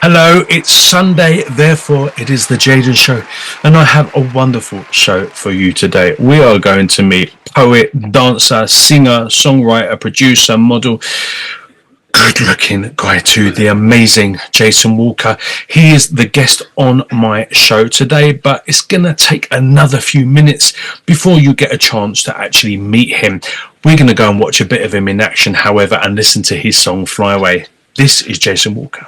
Hello, it's Sunday, therefore it is the Jaden Show, and I have a wonderful show for you today. We are going to meet poet, dancer, singer, songwriter, producer, model, good-looking guy too, the amazing Jason Walker. He is the guest on my show today, but it's going to take another few minutes before you get a chance to actually meet him. We're going to go and watch a bit of him in action, however, and listen to his song Flyaway. This is Jason Walker.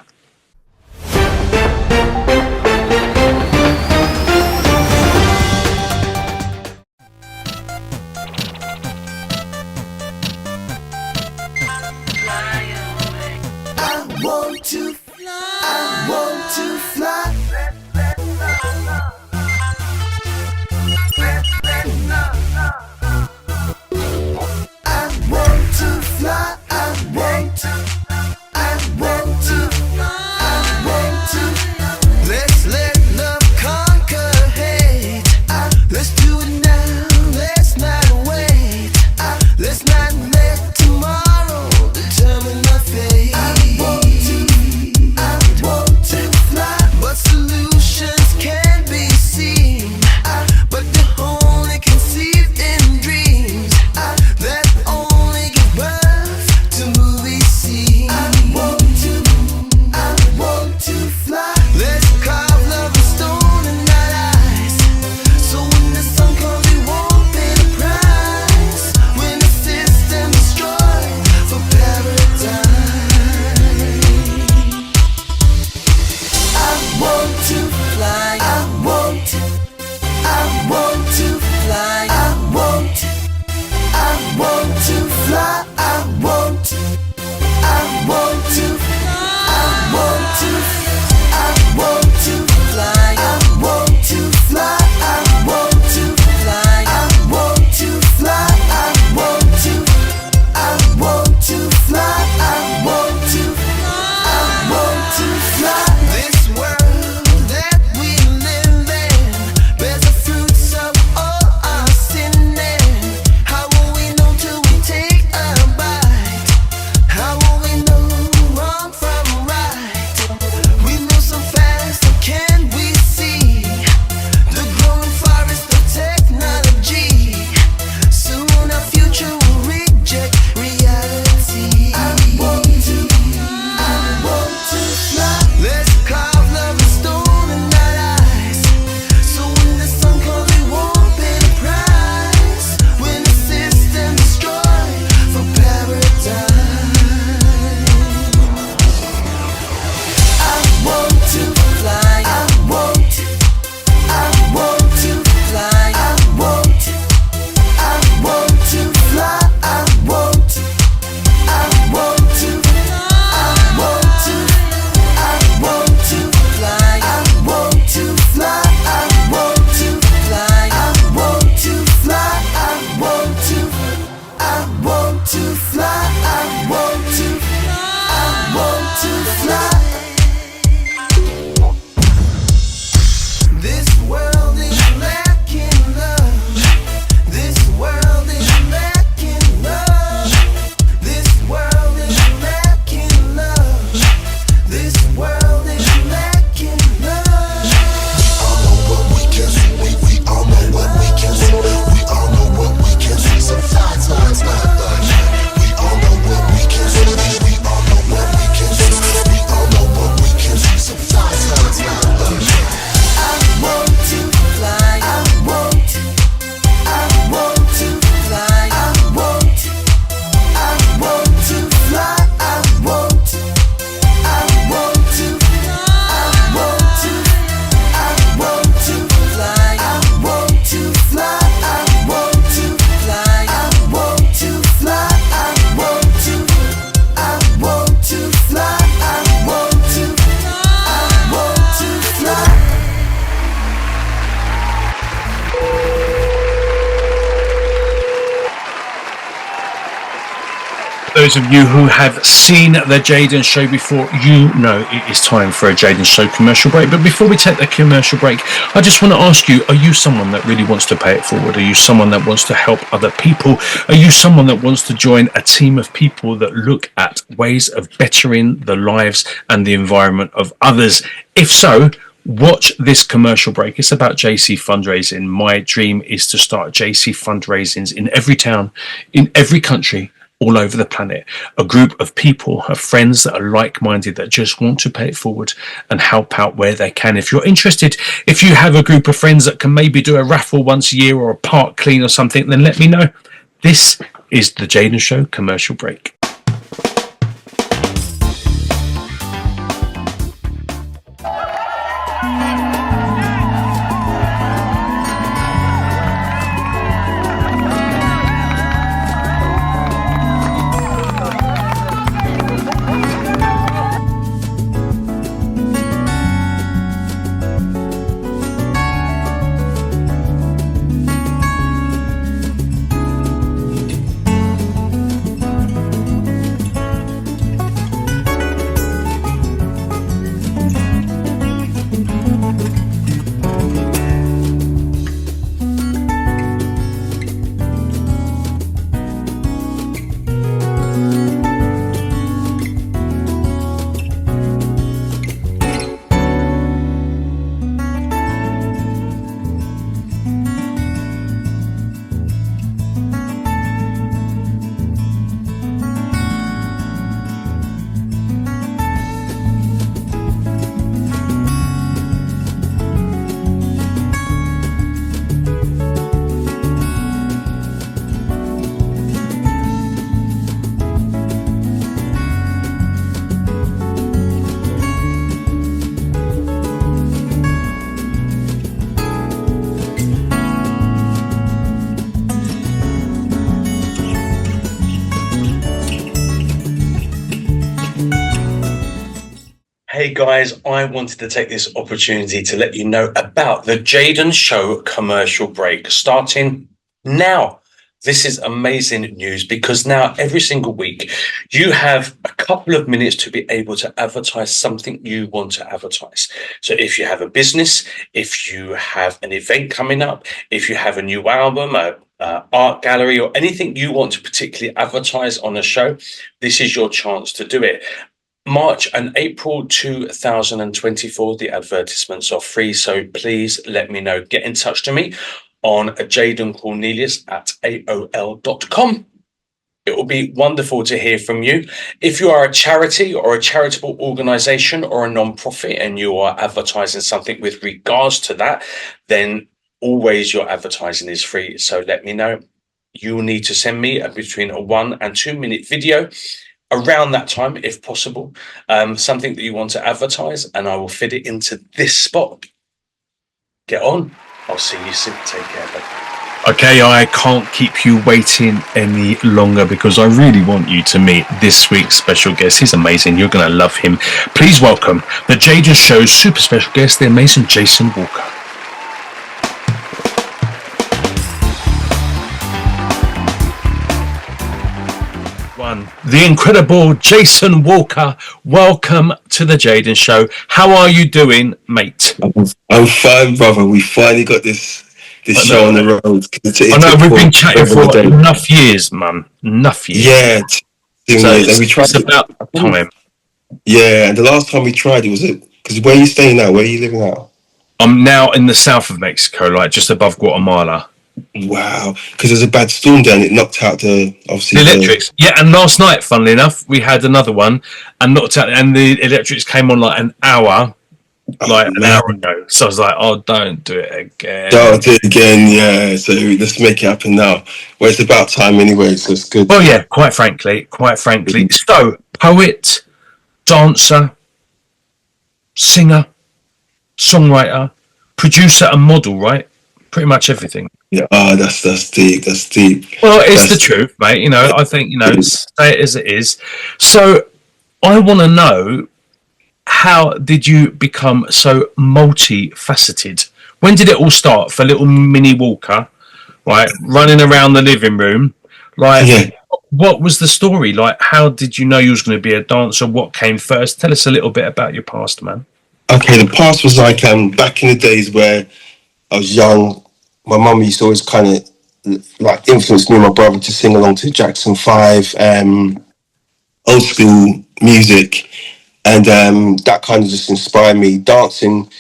those of you who have seen the Jaden Show before, you know it is time for a Jaden Show commercial break. But before we take the commercial break, I just want to ask you, are you someone that really wants to pay it forward? Are you someone that wants to help other people? Are you someone that wants to join a team of people that look at ways of bettering the lives and the environment of others? If so, watch this commercial break. It's about JC Fundraising. My dream is to start JC Fundraisings in every town, in every country, all over the planet. A group of people, of friends that are like-minded, that just want to pay it forward and help out where they can. If you're interested, if you have a group of friends that can maybe do a raffle once a year or a park clean or something, then let me know. This is the Jaden Show commercial break. Hey guys, I wanted to take this opportunity to let you know about the Jaden Show commercial break starting now. This is amazing news because now every single week you have a couple of minutes to be able to advertise something you want to advertise. So if you have a business, if you have an event coming up, if you have a new album, art gallery, or anything you want to particularly advertise on a show, this is your chance to do it. March and April 2024, the advertisements are free, so please let me know. Get in touch to me on jadencornelius@aol.com. It will be wonderful to hear from you. If you are a charity or a charitable organization or a non-profit and you are advertising something with regards to that, then always your advertising is free. So let me know. You will need to send me between a 1 and 2 minute video around that time, if possible, something that you want to advertise, and I will fit it into this spot. Get on. I'll see you soon. Take care. Bye. Okay, I can't keep you waiting any longer because I really want you to meet this week's special guest. He's amazing. You're going to love him. Please welcome the Jaden Show's super special guest, the amazing Jason Walker. The incredible Jason Walker, welcome to the Jaden Show. How are you doing, mate? I'm fine, brother. We finally got this show on the road. I know, we've been chatting for enough years, man. Enough years. Yeah. So and we tried it's about time. Yeah, and the last time we tried it was because where are you staying now? Where are you living now? I'm now in the south of Mexico, like just above Guatemala. Wow, because there's a bad storm down. It knocked out the electrics. Yeah, and last night, funnily enough, we had another one and knocked out, and the electrics came on like an hour ago. So I was like, "Oh, don't do it again." Don't do it again. Yeah. So let's make it happen now. Well, it's about time anyway, so it's good. Well, yeah. Quite frankly. So, poet, dancer, singer, songwriter, producer, and model, right? Pretty much everything. Yeah, that's deep. That's deep. Well, it's the truth, mate. You know, I think, say it as it is. So I want to know, how did you become so multifaceted? When did it all start for little mini Walker, right? Running around the living room, like what was the story like? How did you know you was going to be a dancer? What came first? Tell us a little bit about your past, man. Okay, the past was like back in the days where I was young. My mum used to always kind of like influence me and my brother to sing along to Jackson 5, old school music, and that kind of just inspired me. Dancing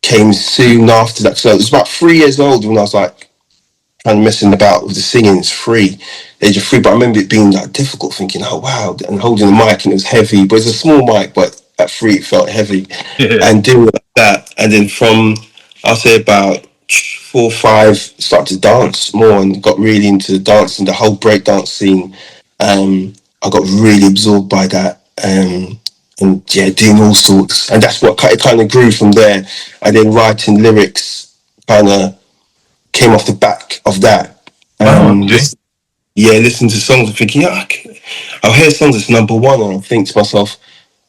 came soon after that. So it was about 3 years old when I was like kind of messing about with the singing. It's free, age of three. But I remember it being like difficult, thinking, "Oh wow!" and holding the mic, and it was heavy. But it's a small mic, but at three it felt heavy, Yeah. and doing like that. And then from I'll say about 4 or 5, started to dance more and got really into the dance and the whole breakdance scene. I got really absorbed by that. And yeah, doing all sorts, and that's what it kind of grew from there. And then writing lyrics kind of came off the back of that. Wow. Okay. Just yeah, listen to songs and thinking, yeah, I'll hear songs that's number one, and I'll think to myself,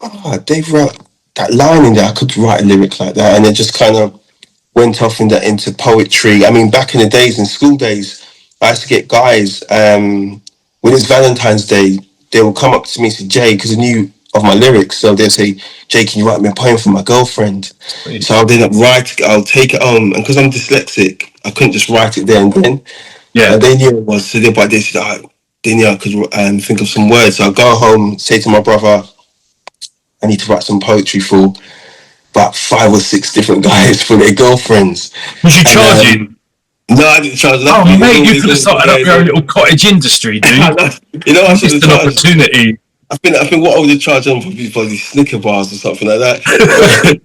oh, Dave wrote that line in there. I could write a lyric like that, and it just kind of went off into poetry. I mean, back in the days, in school days, I used to get guys, when it's Valentine's Day, they will come up to me and say, Jay, because they knew of my lyrics. So they'll say, Jay, can you write me a poem for my girlfriend? Sweet. So I'll then I'll take it home. And because I'm dyslexic, I couldn't just write it there and then. Yeah. They knew it was. So they said, they knew I could think of some words. So I'll go home, say to my brother, I need to write some poetry for about 5 or 6 different guys for their girlfriends. Was you And charging? no, I didn't charge Oh, nothing. It was mate, all you could have legal. started up Yeah, your own little cottage industry, dude. you know, I You should missed have an charged. opportunity. I think what I would have charged them for these Snicker bars or something like that.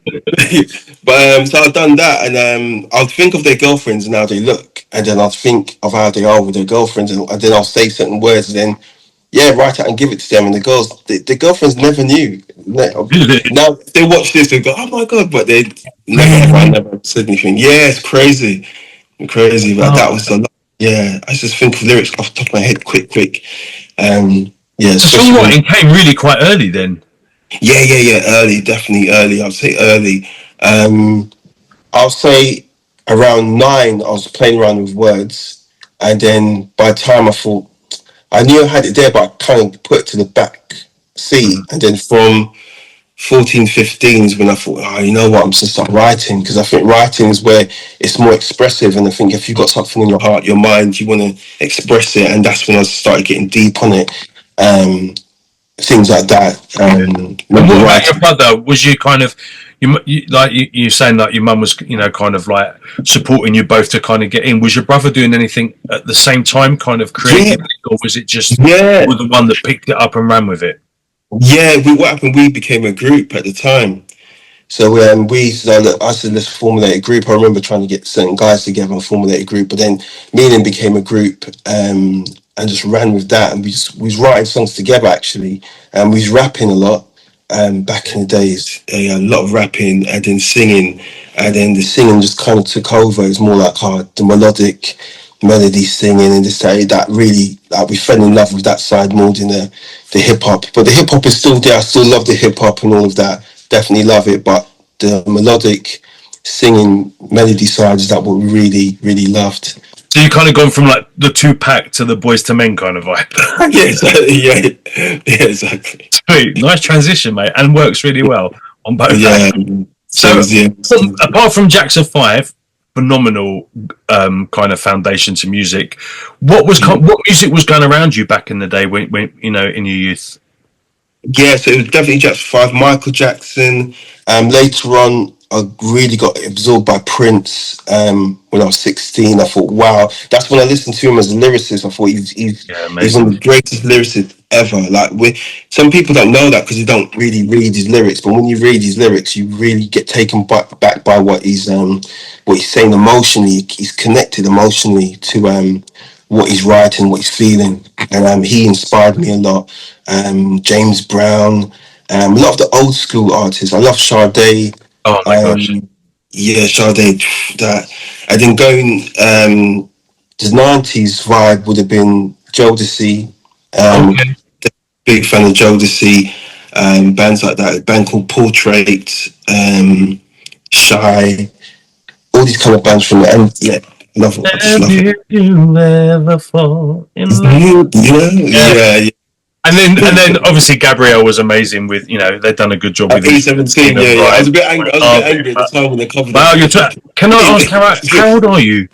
But so I've done that, and I'll think of their girlfriends and how they look, and then I'll think of how they are with their girlfriends, and then I'll say certain words, and then yeah, write it and give it to them. And the girlfriends never knew. Really? Now if they watch this, they go, "Oh my god!" But they I Really? never said anything. Yeah, it's crazy, crazy. But Oh. that was a lot. Yeah, I just think of lyrics off the top of my head, quick. Yeah, So especially when songwriting came really quite early then. yeah, early, definitely early. I'd say early. Um, I'll say around 9, I was playing around with words, and then by the time I thought I knew I had it there, but I kind of put it to the back Mm. seat, and then from 14, 15 is when I thought, oh, you know what, I'm just gonna start writing, because I think writing is where it's more expressive, and I think if you've got something in your heart, your mind, you want to express it, and that's when I started getting deep on it. Um, Things like that. Yeah. And Remember what about your writing. brother? Was you kind of you saying like your mum was kind of like supporting you both to kind of get in? Was your brother doing anything at the same time, kind of Yeah, creatively, or was it just you yeah, were the one that picked it up and ran with it? yeah. What happened? We became a group at the time. So we said, I said, let's formulate a group. I remember trying to get certain guys together and formulate a group, but then me and him became a group, and just ran with that. And we was writing songs together actually, and we was rapping a lot. Back in the days, a lot of rapping and then singing, and then the singing just kind of took over. It was more like the melodic melody singing and this that really like we fell in love with that side more than the hip hop. But the hip hop is still there. I still love the hip hop and all of that. Definitely love it. But the melodic singing melody side is that what we really loved. So you kind of gone from like the Tupac to the Boys to Men kind of vibe. Yeah, exactly. Yeah, exactly. Sweet, nice transition, mate, and works really well on both Yeah. acts. So So, yeah. apart from Jackson 5, phenomenal kind of foundation to music. What music was going around you back in the day when in your youth? Yeah, so it was definitely Jackson 5, Michael Jackson. Later on, I really got absorbed by Prince. When I was 16, I thought, wow, that's when I listened to him as a lyricist. I thought Yeah, he's one of amazing. the greatest lyricists ever. Like, some people don't know that because you don't really read his lyrics, but when you read his lyrics, you really get taken back by what he's saying emotionally. He's connected emotionally to what he's writing, what he's feeling, and he inspired me a lot. James Brown, a lot of the old school artists. I love Sade. Oh my gosh. Yeah, Sade. That, and then going the 90s vibe would have been Jodeci. Um, Okay. Big fan of Jodeci. Bands like that. A band called Portrait. Shy. All these kind of bands from and yeah. I just Have love it. you ever fall in love? Yeah. Yeah. And then obviously Gabrielle was amazing with, they've done a good job with E17, the yeah. I was rhyme. a bit angry. I was a bit Love it. angry at the time when they covered Wow, it. can I ask how old are you?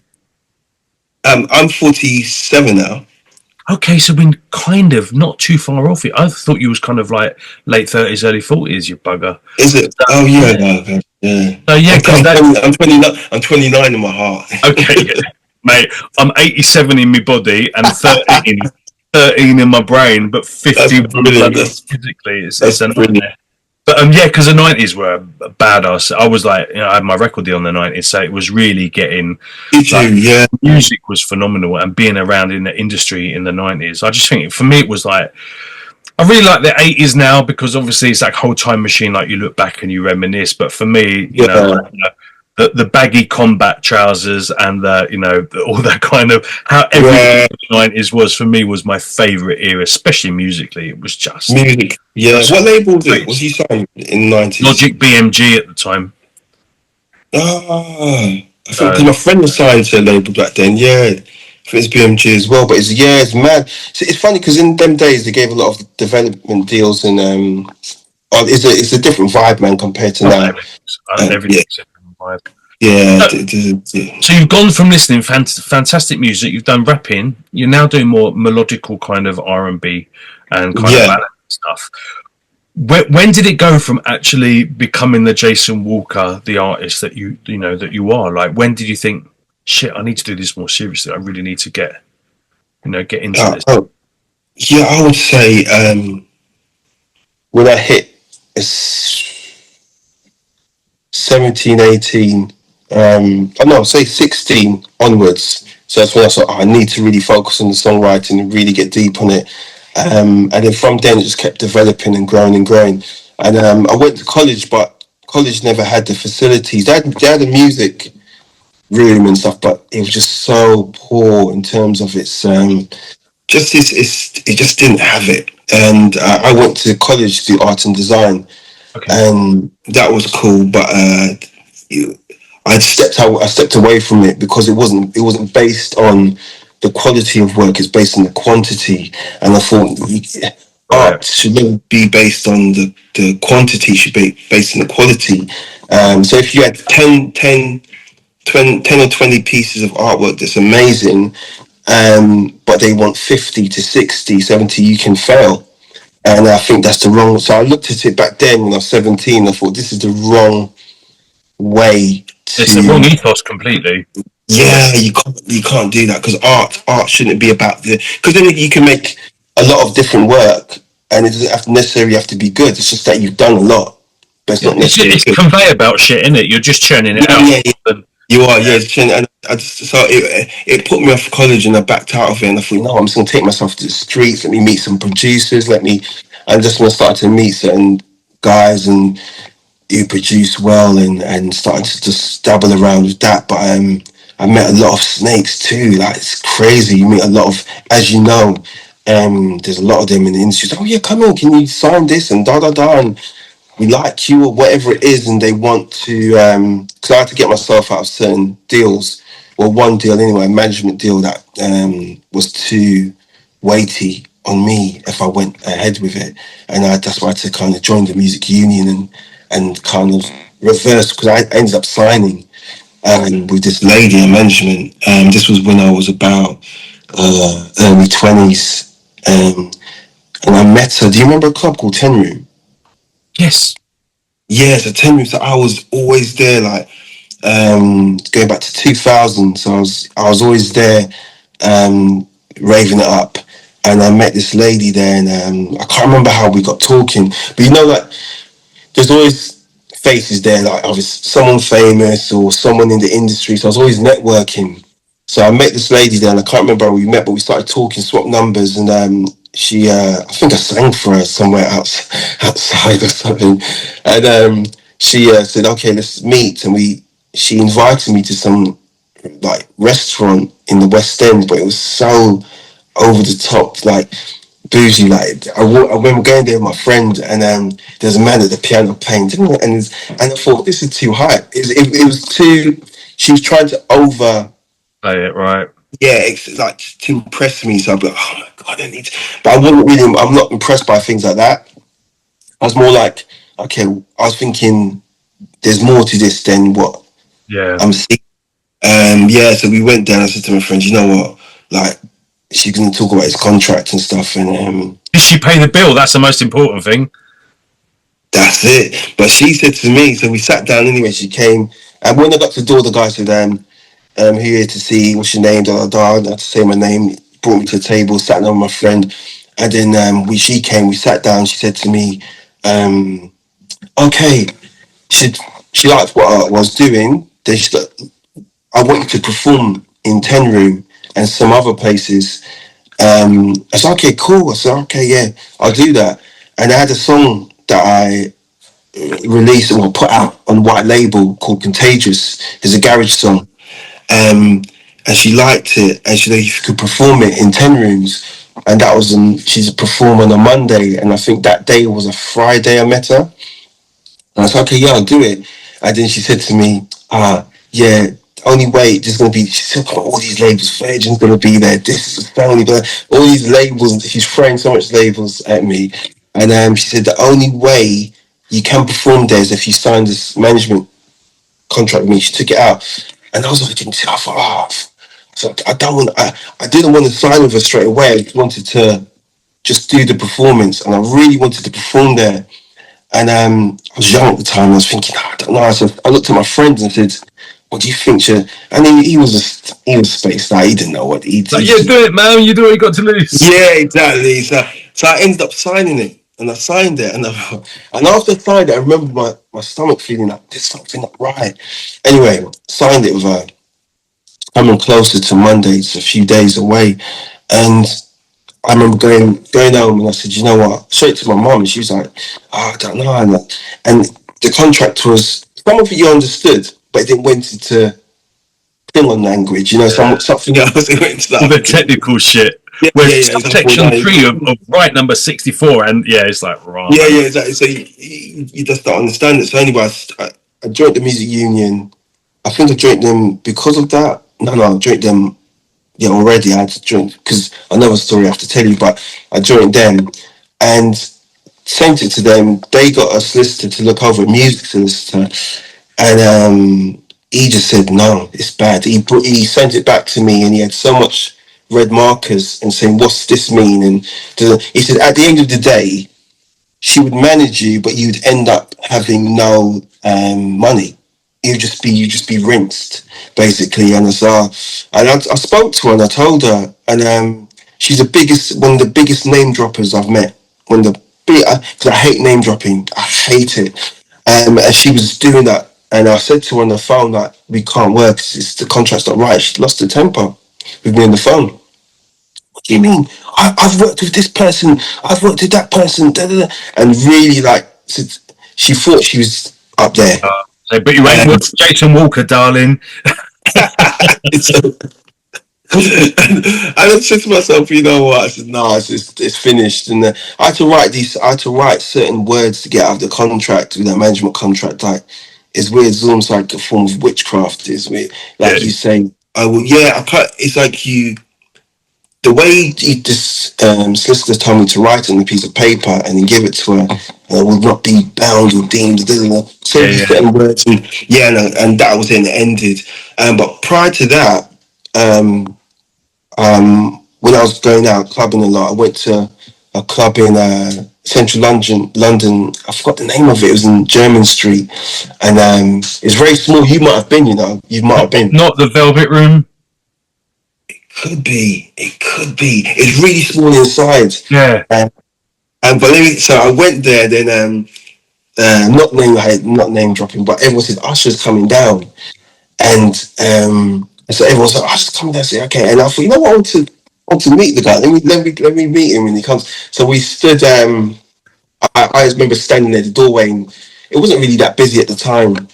I'm 47 now. Okay, so we're kind of not too far off it. I thought you was kind of like late 30s, early 40s, you bugger. Is it? Oh yeah, no, okay. Yeah. So yeah, because that 29. I'm 29 in my heart. okay, yeah, mate. I'm 87 in my body and 13 in my brain, but That's 51 brilliant. bloody physically. It's That's a brilliant. nightmare. But yeah, because the 90s were badass. I was like, I had my record deal in the 90s, so it was really getting Did you? like Yeah. music was phenomenal, and being around in the industry in the 90s, I just think for me it was like I really like the 80s now because obviously it's like whole time machine. Like you look back and you reminisce. But for me, Yeah. the baggy combat trousers and all that kind of how everything Yeah. in the 90s was for me was my favorite era, especially musically. It was Music. Yeah. just What label was it? Was great. he signed in the 90s? Logic BMG at the time. Ah, I think because So my friend was signed to a label back then. Yeah. I think it's BMG as well, but it's mad. So it's funny because in them days they gave a lot of development deals and it's a different vibe, man, compared to now. Yeah, everything's vibe. yeah, So you've gone from listening fantastic music, you've done rapping, you're now doing more melodical kind of R&B and kind of yeah. ballad stuff. When did it go from actually becoming the Jason Walker, the artist that you are? Like, when did you think, shit, I need to do this more seriously? I really need to get into this. Oh, yeah, I would say when I hit 17, 18, oh no, say 16 onwards. So that's when I thought, I need to really focus on the songwriting and really get deep on it. And then from then, it just kept developing and growing and growing. And I went to college, but college never had the facilities. They had a music room and stuff, but it was just so poor in terms of its it just didn't have it. And I went to college to do art and design, Okay. and that was cool. But I stepped away from it because it wasn't based on the quality of work. It's based on the quantity, and I thought Right. art should never be based on the quantity. It should be based on the quality. So if you had 10 or 20 pieces of artwork that's amazing, but they want 50 to 60, 70, you can fail. And I think that's the wrong. So I looked at it back then when I was 17. I thought this is the wrong way It's the wrong to. ethos completely. Yeah, you can't do that because art shouldn't be about because then you can make a lot of different work and it doesn't necessarily have to be good. It's just that you've done a lot, but it's not necessarily It's good. conveyor belt shit, isn't it? You're just churning it Yeah, out. yeah, yeah. You are, yeah. And so it put me off college, and I backed out of it. And I thought, no, I'm just gonna take myself to the streets. Let me meet some producers. I'm just gonna start to meet certain guys and who produce well, and starting to just dabble around with that. But I met a lot of snakes too. Like it's crazy. You meet a lot of, as you know, there's a lot of them in the industry. Oh yeah, come in. Can you sign this and da da da and we like you or whatever it is, and they want to because I had to get myself out of certain deals. Well, one deal anyway, a management deal that was too weighty on me if I went ahead with it, and that's why I had to kind of join the music union and kind of reverse because I ended up signing with this lady in management. This was when I was about early 20s, and I met her. Do you remember a club called Ten Room? Yes. Yeah, so 10 Rooms, so I was always there, like going back to 2000. So I was always there, raving it up. And I met this lady there, and I can't remember how we got talking, but like there's always faces there, like obviously someone famous or someone in the industry. So I was always networking. So I met this lady there, and I can't remember how we met, but we started talking, swapped numbers, and she, I think I sang for her somewhere outside or something, and she said, "Okay, let's meet," and she invited me to some like restaurant in the West End, but it was so over the top, like bougie. Like I remember going there with my friend, and there's a man at the piano playing, and I thought this is too high. It was too. She was trying to Play it right. Yeah, it's like to impress me. So I'd be like, oh my god, I need to. But I wasn't really. I'm not impressed by things like that. I was more like, okay, I was thinking there's more to this than what Yeah. I'm seeing. Yeah, so we went down. I said to my friends, you know what, like she's gonna talk about his contract and stuff, and Did she pay the bill? That's the most important thing. that's it. But she said to me, so we sat down anyway. She came, and when I got to the door, the guy said, who here to see? What's your name? Da da da. I had to say my name. Brought me to the table. Sat down with my friend, and then she came. We sat down. She said to me, "Okay." She she liked what I was doing. Then she said, "I want you to perform in 10 Room and some other places." I said, "Okay, cool." I said, "Okay, yeah, I'll do that." And I had a song that I released or put out on white label called Contagious. It's a garage song. Um, and she liked it, and she said if you could perform it in 10 Rooms. And that was she's performing on a Monday, and I think that day was a Friday. I met her, and I said, okay, yeah, I'll do it. And then she said to me, yeah, only way there's gonna be. She said, oh, all these labels, Virgin's gonna be there. This is family, but all these labels. She's throwing so much labels at me, and she said the only way you can perform there is if you sign this management contract with me. She took it out, and I was like, I thought, so I don't want. I didn't want to sign with her straight away. I wanted to just do the performance, and I really wanted to perform there. And I was young at the time. I was thinking, I don't know. I looked at my friends and said, "What do you think?" And he was spaced out. He didn't know what Like, yeah, do it, man. You do what you got to lose. yeah, exactly. So I ended up signing it, and I signed it, and after I signed it, I remember my stomach feeling like there's something not right. Anyway, signed it with her. Coming closer to Monday, it's a few days away, and I remember going home, and I said, you know what? Straight to my mom, and she was like, oh, I don't know, and the contract was some of it you understood, but it then went into Finland language, Yeah. something else. It went into All the that. technical shit. Yeah, With yeah, yeah. subsection 3 of right number 64, and yeah, it's like, raw, Yeah, man. yeah, exactly. So you just don't understand it. So anyway, I joined the music union. I think I joined them because of that. No, I joined them. Yeah, already I had to join because another story I have to tell you. But I joined them and sent it to them. They got a solicitor to look over, a music solicitor, and he just said no, it's bad. He sent it back to me, and he had so much red markers and saying, "What's this mean?" And he said, at the end of the day, she would manage you, but you'd end up having no money. You just be rinsed, basically. And I spoke to her and I told her, and she's one of the biggest name droppers I've met. One of the because I hate name dropping, I hate it. And she was doing that, and I said to her on the phone that we can't work. It's the contract's not right. She lost her temper with me on the phone. What do you mean? I've worked with this person, I've worked with that person, da, da, da. And really, like, she thought she was up there. But you ain't And worth Jason Walker, darling. it's, and I said to myself, you know what? I said, no, it's finished. And I had to write certain words to get out of the contract, with that management contract. Like, it's weird. It's almost like a form of witchcraft. It's weird. Yeah, Like you say, I will, yeah, I can't, it's like the way this solicitor told me to write on a piece of paper and then give it to her, will not be bound or deemed. So yeah, these yeah, certain words, and yeah, and that was then ended. But prior to that, when I was going out clubbing a lot, I went to a club in central London. London, I forgot the name of it. It was in Jermyn Street, and it's very small. You might have been, you might have been. not the Velvet Room. Could be. It could be. It's really small inside. Yeah, And so I went there. Then not name dropping, but everyone said Usher's coming down, and so everyone said Usher's coming down. I said okay, and I thought, you know what, I want to meet the guy. Let me meet him when he comes. So we stood. I just remember standing at the doorway, and it wasn't really that busy at the time.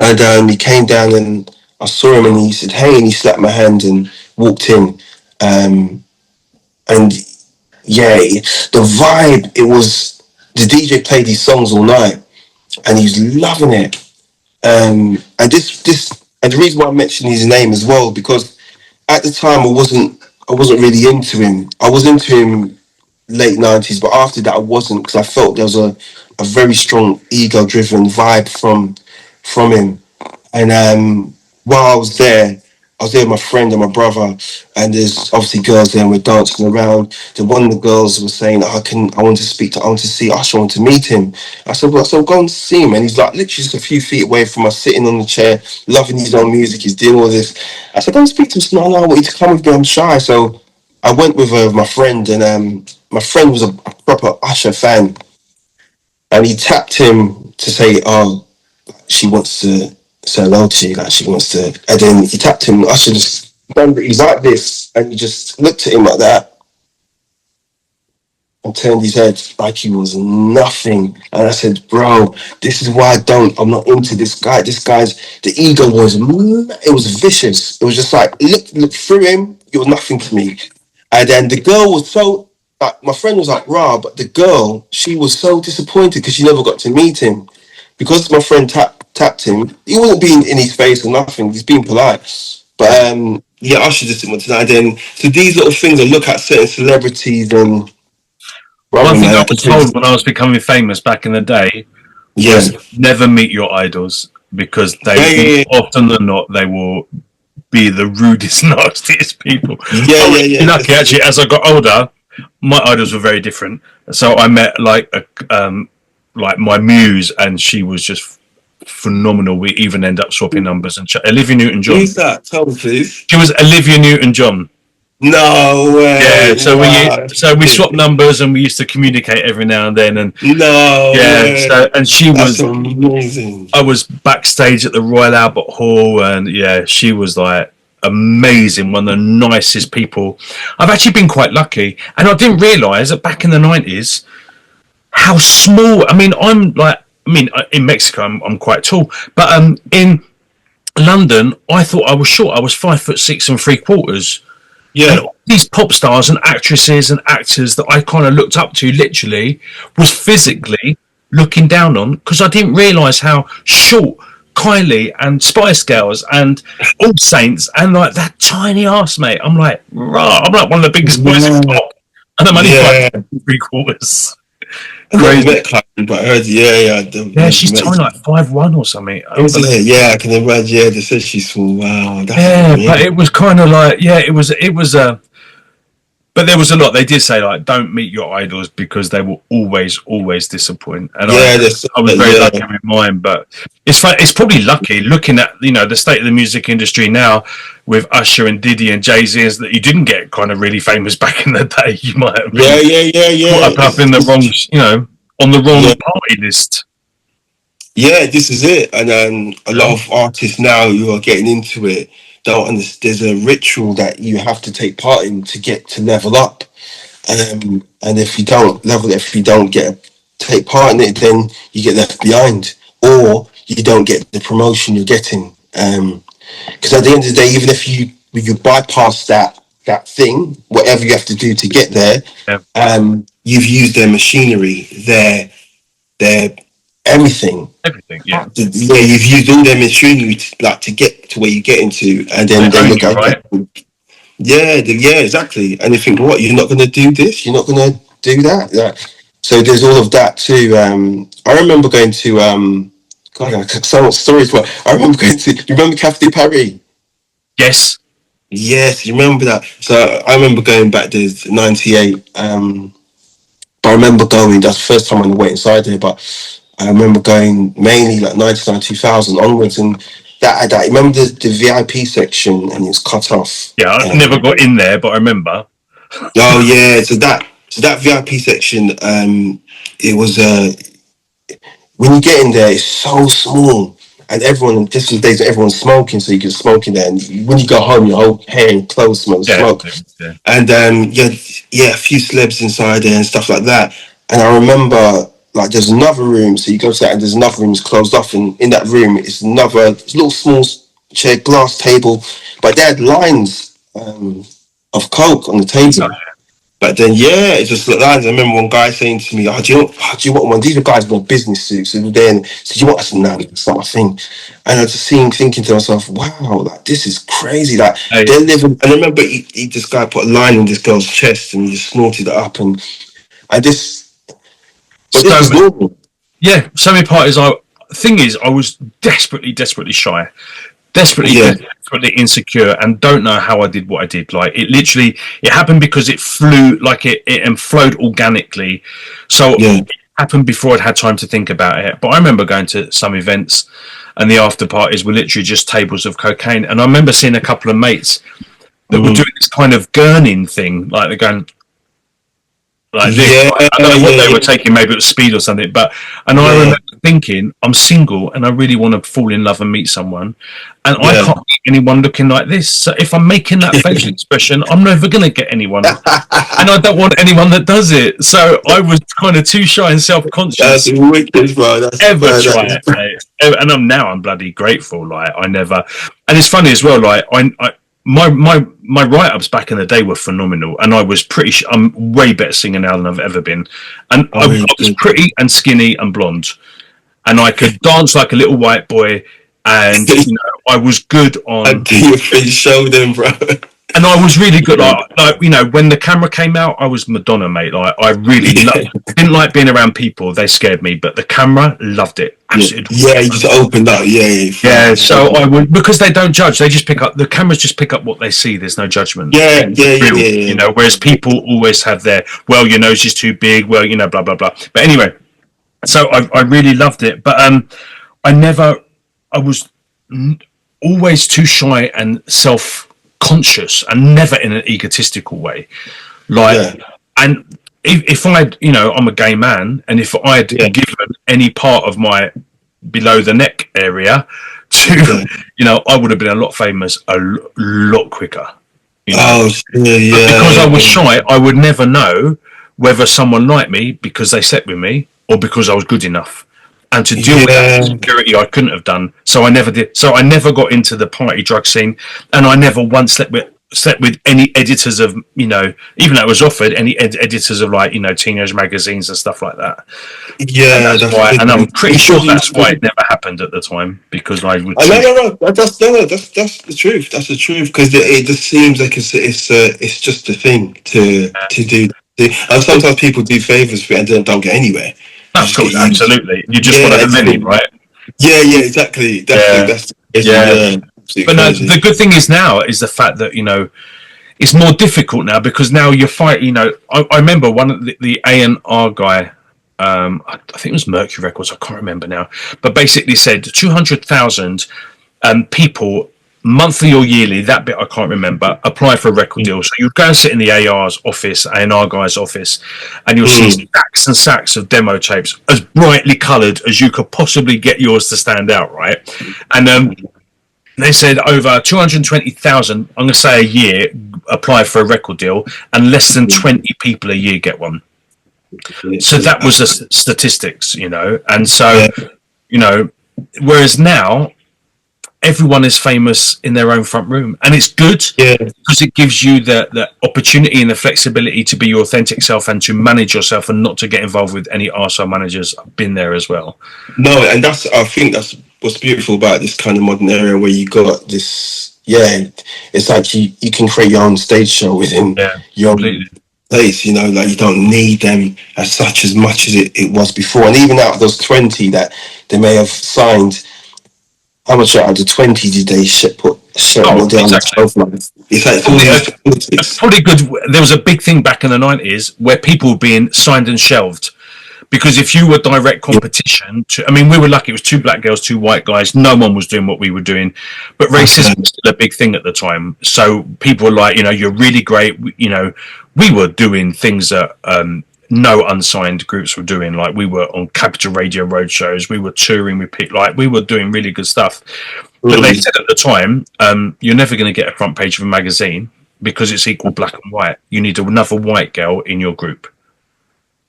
And he came down, and I saw him, and he said, "Hey," and he slapped my hand and walked in. And yeah, the vibe. It was the DJ played these songs all night, and he's loving it. And this And the reason why I mentioned his name as well, because at the time I wasn't really into him. I was into him late 90s, but after that I wasn't, because I felt there was a very strong ego driven vibe from him. And while I was there with my friend and my brother, and there's obviously girls there, and we're dancing around. Then one of the girls was saying, I want to speak to, I want to see Usher, I want to meet him. I said, go and see him. And he's like literally just a few feet away from us, sitting on the chair, loving his own music, he's doing all this. I said, go and speak to him. He said, no, I want you to come with me, I'm shy. So I went with my friend, and my friend was a proper Usher fan, and he tapped him to say, oh, she wants to say hello to you, like she wants to. And then he tapped him. Usher just remember he's like this, and he just looked at him like that and turned his head like he was nothing. And I said, bro, this is why I'm not into this guy. This guy's the ego it was vicious. It was just like look through him, you're nothing to me. And then the girl was so like my friend was like raw, but the girl, she was so disappointed because she never got to meet him. Because my friend tapped him, he wasn't being in his face or nothing. He's being polite. But yeah, I should just want to know. Then so these little things, I look at certain celebrities and One brother thing I man, was told when I was becoming famous back in the day yeah, was never meet your idols because yeah, yeah, often than not, they will be the rudest, nastiest people. yeah, I yeah, was yeah. lucky actually. As I got older, my idols were very different. So I met like my muse, and she was just phenomenal. We even end up swapping numbers. And Olivia Newton-John. Who's that? Tell me, please. She was Olivia Newton-John. No Yeah. way! Wow, So we swapped numbers, and we used to communicate every now and then. And no yeah. way! And she That's was. amazing. I was backstage at the Royal Albert Hall, and yeah, she was like amazing, one of the nicest people. I've actually been quite lucky, and I didn't realise that back in the 90s how small. I mean, in Mexico, I'm quite tall, but in London, I thought I was short. I was 5'6 3/4, and Yeah, all these pop stars and actresses and actors that I kind of looked up to, literally, was physically looking down on because I didn't realise how short Kylie and Spice Girls and All Saints and like that tiny ass, mate. I'm like, rah, I'm like one of the biggest boys in yeah, pop, and I'm only yeah. 5'3". I've never Crazy. met Kylie, but I heard. Yeah, yeah. I've Yeah, never she's met. tiny, like 5'1" or something. Is it? Yeah, I can imagine. Yeah, they said she's small. Wow, that's Yeah, but amazing. it was kind of like, yeah, it was a. But there was a lot. They did say like, don't meet your idols because they will always disappoint. And Yeah, they said I was that. very lucky Yeah, with mine. But it's probably lucky looking at the state of the music industry now with Usher and Diddy and Jay-Z is that you didn't get kind of really famous back in the day. You might have yeah, been yeah, yeah, yeah. caught up in the wrong, on the Yeah, wrong party list. yeah. This is it. And a lot of artists now who are getting into it don't understand. There's a ritual that you have to take part in to get to level up. And if you don't level, if you don't take part in it, then you get left behind, or you don't get the promotion you're getting. Because at the end of the day, even if you bypass that thing, whatever you have to do to get there, Yeah, you've used their machinery, their everything. everything. Yeah, Yeah, you've used all their machinery to get to where you get into, and they then they own look you, at right? you. Yeah, yeah, exactly. And they think, what, you're not going to do this? You're not going to do that? Yeah. So there's all of that too. I remember going to, God, I could so much stories, but I remember going to, you remember Cafe Paris? Yes. Yes, you remember that. So I remember going back to 98. But I remember going, that's the first time I went inside there, but I remember going mainly like 99, 2000 onwards. And that remember the VIP section, and it's cut off. Yeah, I never got in there, but I remember. Oh yeah, so that VIP section, it was when you get in there, it's so small, and everyone, this was days when everyone's smoking, so you can smoke in there, and when you go home, your whole hair and clothes smell of Yeah, smoke, yeah. and yeah, a few celebs inside there and stuff like that, and I remember. Like there's another room, so you go to that, and there's another room that's closed off, and in that room it's it's a little small chair, glass table, but they had lines of coke on the So, table. But then, yeah, it's just like that. I remember one guy saying to me, do you want one? These are guys with business suits. And then, so do you want? I said, no, that's not my thing. And I just thinking to myself, wow, like, this is crazy. Like, Hey, they're living. And I remember this guy put a line in this girl's chest and he just snorted it up. And I just, but this so was normal. yeah, so many parties. Thing is, I was desperately shy, Yeah, desperately insecure, and don't know how I did what I did. Like it happened because it flew, like it flowed organically. So yeah. it happened before I'd had time to think about it. But I remember going to some events, and the after parties were literally just tables of cocaine. And I remember seeing a couple of mates that were Mm. doing this kind of gurning thing, like they're going like this. Yeah, I don't know what yeah, they were taking, maybe it was speed or something. But and I yeah, remember thinking, I'm single and I really want to fall in love and meet someone, and I yeah. can't meet anyone looking like this. So if I'm making that facial expression, I'm never going to get anyone, and I don't want anyone that does it. So I was kind of too shy and self That's conscious wicked, bro. That's ever bad. try it, mate. And I'm bloody grateful. Like I never, and it's funny as well. Like my write ups back in the day were phenomenal, and I was pretty. I'm way better singer now than I've ever been, and Oh, I really was good. pretty and skinny and blonde, and I could dance like a little white boy, and I was good I on. do your thing, show them, bro. And I was really good, like when the camera came out, I was Madonna, mate. Like I really Yeah, didn't like being around people; they scared me. But the camera, loved it, yeah, absolutely. yeah. You just opened up. Yeah, yeah, Yeah, fam. so I would, because they don't judge. They just pick up, the cameras just pick up what they see. There's no judgment. Yeah, yeah, yeah, Real, yeah, yeah. whereas people always have their, well, your nose is too big, well, blah blah blah. But anyway, so I really loved it, but I never, I was always too shy and self conscious, and never in an egotistical way. Like, Yeah, and if I'd, I'm a gay man, and if I'd yeah, given any part of my below the neck area yeah. to, I would have been a lot famous lot quicker, Oh, yeah, But because I was yeah, shy, I would never know whether someone liked me because they slept with me or because I was good enough. And to deal with that yeah, insecurity, I couldn't have done. So I never did. So I never got into the party drug scene, and I never once slept with any editors of, even though it was offered, any editors of, like, teenage magazines and stuff like that. And yeah. that's That's why, good, and I'm man. pretty sure that's why it never happened at the time, because I would No, choose. no, no. That's no, no. That's the truth. That's the truth. Because it just seems like it's just a thing to do. And sometimes people do favors for it and then don't get anywhere. You Of just get course, used. absolutely. You're just one of Yeah, the many, right? yeah, yeah. Exactly. Yeah, That's crazy. yeah. Yeah, absolutely But no, crazy. the good thing is now is the fact that, it's more difficult now, because now you're fighting. I remember one of the A&R guy. I think it was Mercury Records. I can't remember now, but basically said 200,000 people, monthly or yearly. That bit I can't remember. Apply for a record deal. So you'd go and sit in the AR's office, A&R guy's office, and you'll see Mm. stacks and stacks of demo tapes, as brightly coloured as you could possibly get yours to stand out, right? And they said over 220,000, I'm going to say a year, apply for a record deal, and less than 20 people a year get one. So that was the statistics, and so, Yeah, you know, whereas now everyone is famous in their own front room, and it's good yeah. because it gives you the opportunity and the flexibility to be your authentic self and to manage yourself and not to get involved with any arsehole managers. I've been there as well. No, and I think that's what's beautiful about this kind of modern era where you got this. Yeah, it's like you can create your own stage show within Yeah, your completely. own place. Like you don't need them as much as it was before. And even out of those 20 that they may have signed, how much out of the 20 did they shut Oh, what down the exactly. 12 lines? It's like it's all Probably these a politics. probably good. There was a big thing back in the 90s where people were being signed and shelved. Because if you were direct Yeah, competition to, I mean, we were lucky. It was two black girls, two white guys. No one was doing what we were doing, but racism okay. was still a big thing at the time. So people were like, you're really great. We were doing things that no unsigned groups were doing. Like we were on Capital Radio road shows. We were touring with people. Like we were doing really good stuff. But they Mm. said at the time, you're never going to get a front page of a magazine because it's equal black and white. You need another white girl in your group.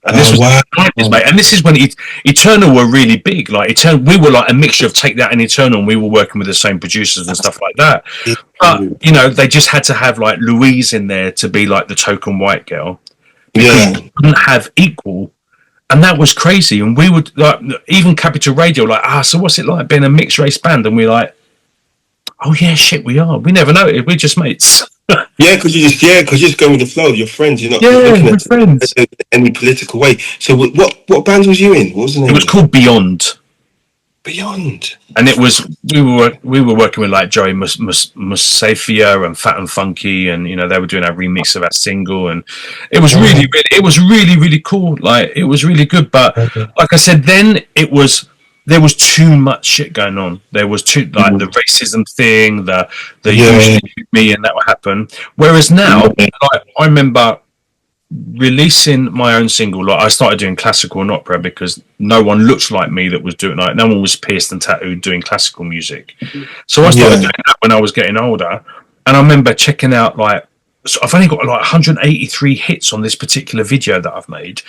And this Oh, was wow. the 90s, mate. And this is when Eternal were really big. Like Eternal, we were like a mixture of Take That and Eternal, and we were working with the same producers and stuff like that. But they just had to have like Louise in there to be like the token white girl. because Yeah. you couldn't have equal. And that was crazy. And we would like even Capital Radio, like, so what's it like being a mixed race band? And we're like, oh yeah, shit, we are. We never know it. We're just mates. Yeah, because you're just going with the flow. You're friends. You're not Yeah, looking we're at friends. it in any political way. So what band was you in? What was the It name was of it? called Beyond. Beyond. And it was we were working with like Joey Musafia and Fat and Funky, and they were doing a remix of our single, and it was really cool. Like it was really good, but like I said, then there was too much shit going on. There was too like the racism thing, the Yeah. usually me, and that would happen. Whereas now, like, I remember releasing my own single. Like I started doing classical and opera because no one looked like me that was doing, like, no one was pierced and tattooed doing classical music. So I started doing that when I was getting older, and I remember checking out, like, so I've only got like 183 hits on this particular video that I've made.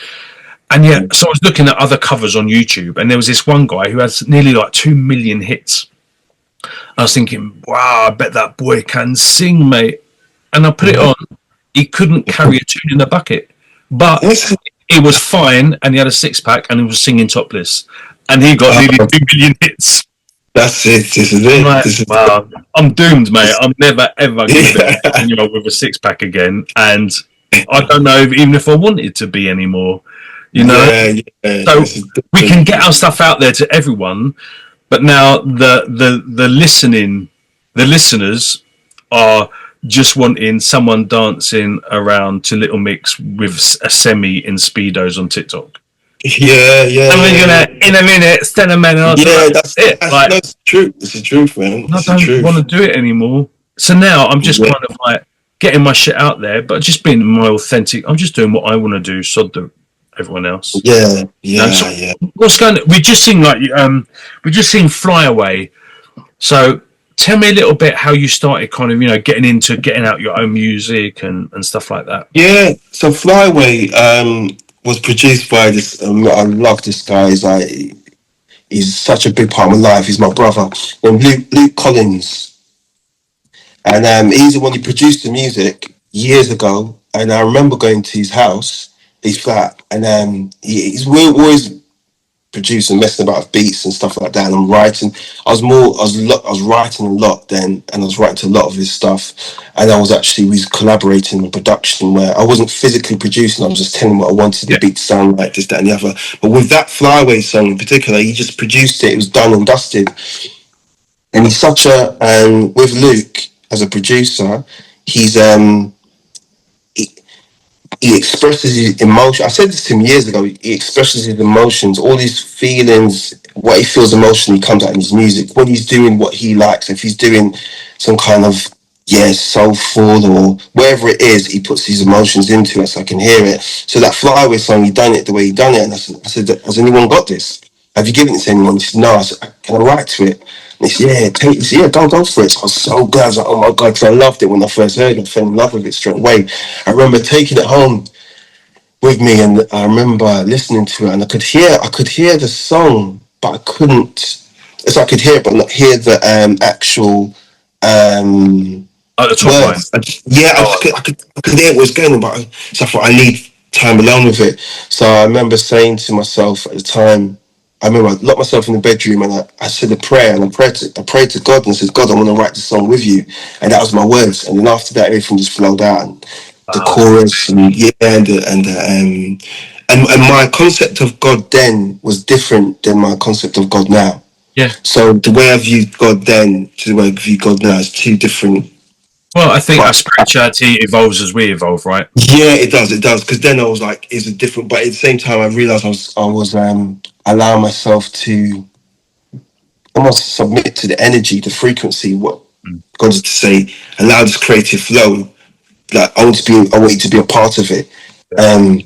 And yet, so I was looking at other covers on YouTube, and there was this one guy who has nearly like 2 million hits. I was thinking, wow, I bet that boy can sing, mate. And I put it on. He couldn't carry a tune in a bucket, but it was fine, and he had a six-pack, and he was singing topless, and he got nearly 2 million hits. That's it. This is it. Like, This is wow, I'm doomed, mate. I'm never ever going to be with a six-pack again, and I don't know even if I wanted to be anymore. Yeah. So we can get our stuff out there to everyone, but now the listeners are just wanting someone dancing around to Little Mix with a semi in speedos on TikTok. Yeah. And we're gonna in a minute stand a man. Yeah, that's like, that's true. It's the truth, man. I don't want to do it anymore. So now I'm just kind of like getting my shit out there, but just being my authentic. I'm just doing what I want to do. Sod everyone else. Yeah. What's going on? We just sing Flyaway. So tell me a little bit how you started kind of, getting out your own music and stuff like that. Yeah. So Flyaway was produced by this. I love this guy. He's such a big part of my life. He's my brother. Luke Collins, and he's the one who produced the music years ago. And I remember going to his house, his flat, and he's always producing, messing about with beats and stuff like that. And I'm writing. I was writing a lot then, and I was writing to a lot of his stuff. And we was collaborating on production where I wasn't physically producing. I was just telling him what I wanted the beat to sound like, this, that, and the other. But with that Flyaway song in particular, he just produced it. It was done and dusted. And he's such a with Luke as a producer, he's he expresses his emotion. I said this to him years ago. He expresses his emotions, all his feelings, what he feels emotionally comes out in his music. When he's doing what he likes, if he's doing some kind of soulful or wherever it is, he puts his emotions into it, so I can hear it. So that Flyaway song, he done it the way he done it, and I said, has anyone got this? Have you given it to anyone? He said, no. I said, can I write to it? And he said, go for it. So I was so glad. I was like, oh my God, because I loved it when I first heard it. I fell in love with it straight away. I remember taking it home with me, and I remember listening to it, and I could hear the song, but I couldn't. So I could hear it, but not hear the actual the top words. I could hear what was going on, but so I thought I need time alone with it. So I remember saying to myself at the time, I remember I locked myself in the bedroom, and I said a prayer, and I prayed to God, and I said, God, I want to write the song with you. And that was my words. And then after that, everything just flowed out, and the chorus, and my concept of God then was different than my concept of God now. Yeah. So the way I viewed God then to the way I view God now is two different. Well, I think our spirituality evolves as we evolve, right? Yeah, it does. Because then I was like, it's a different. But at the same time, I realized I was allowing myself to almost submit to the energy, the frequency, what God is to say, allow this creative flow. Like I want you to be a part of it. And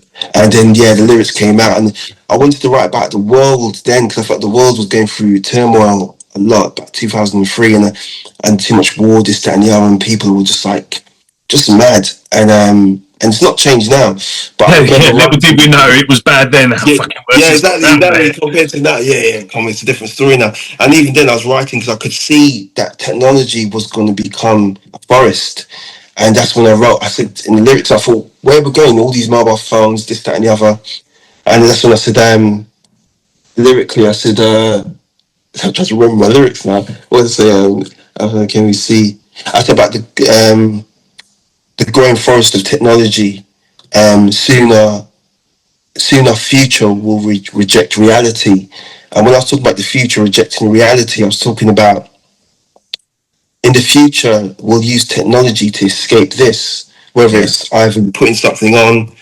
then the lyrics came out, and I wanted to write about the world then, because I felt the world was going through turmoil a lot, about 2003, and too much war, this, that, and the other, and people were just mad, and it's not changed now. But little did we know it was bad then. Exactly. Compared to now, it's a different story now. And even then, I was writing because I could see that technology was going to become a forest. And that's when I wrote. I said in the lyrics, I thought, where we're going, all these mobile phones, this, that, and the other. And that's when I said, lyrically, I said, I'm trying to remember my lyrics now. What did I say? Can we see? I said about the growing forest of technology. Soon our future will reject reality. And when I was talking about the future rejecting reality, I was talking about in the future we'll use technology to escape this, whether it's either putting something on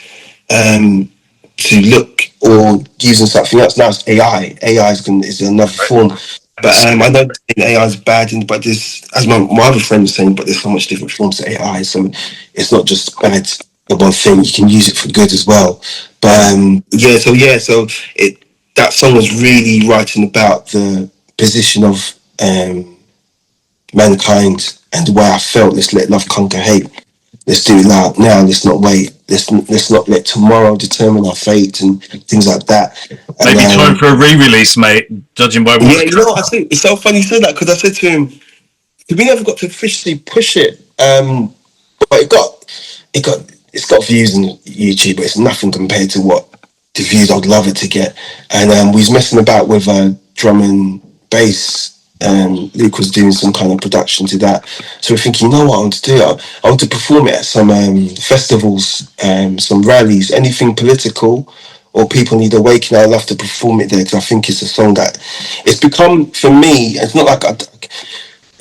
to look or using something else. Now it's AI. AI is another form. But I don't think AI is bad, but there's, as my other friend was saying, but there's so much different forms of AI. So it's not just bad, the one thing. You can use it for good as well. But so it that song was really writing about the position of mankind and the way I felt. Let's let love conquer hate. Let's do it now. Let's not wait. Let's not let tomorrow determine our fate and things like that. And, Maybe time for a re-release, mate. Judging by what. yeah, I think it's so funny you said that because I said to him, we never got to officially push it, but it's got views on YouTube, but it's nothing compared to what the views I'd love it to get. And we was messing about with drum and bass. Luke was doing some kind of production to that, so we're thinking, you know what I want to do? I want to perform it at some festivals, some rallies, anything political, or people need awakening. I'd love to perform it there because I think it's a song that it's become for me. It's not like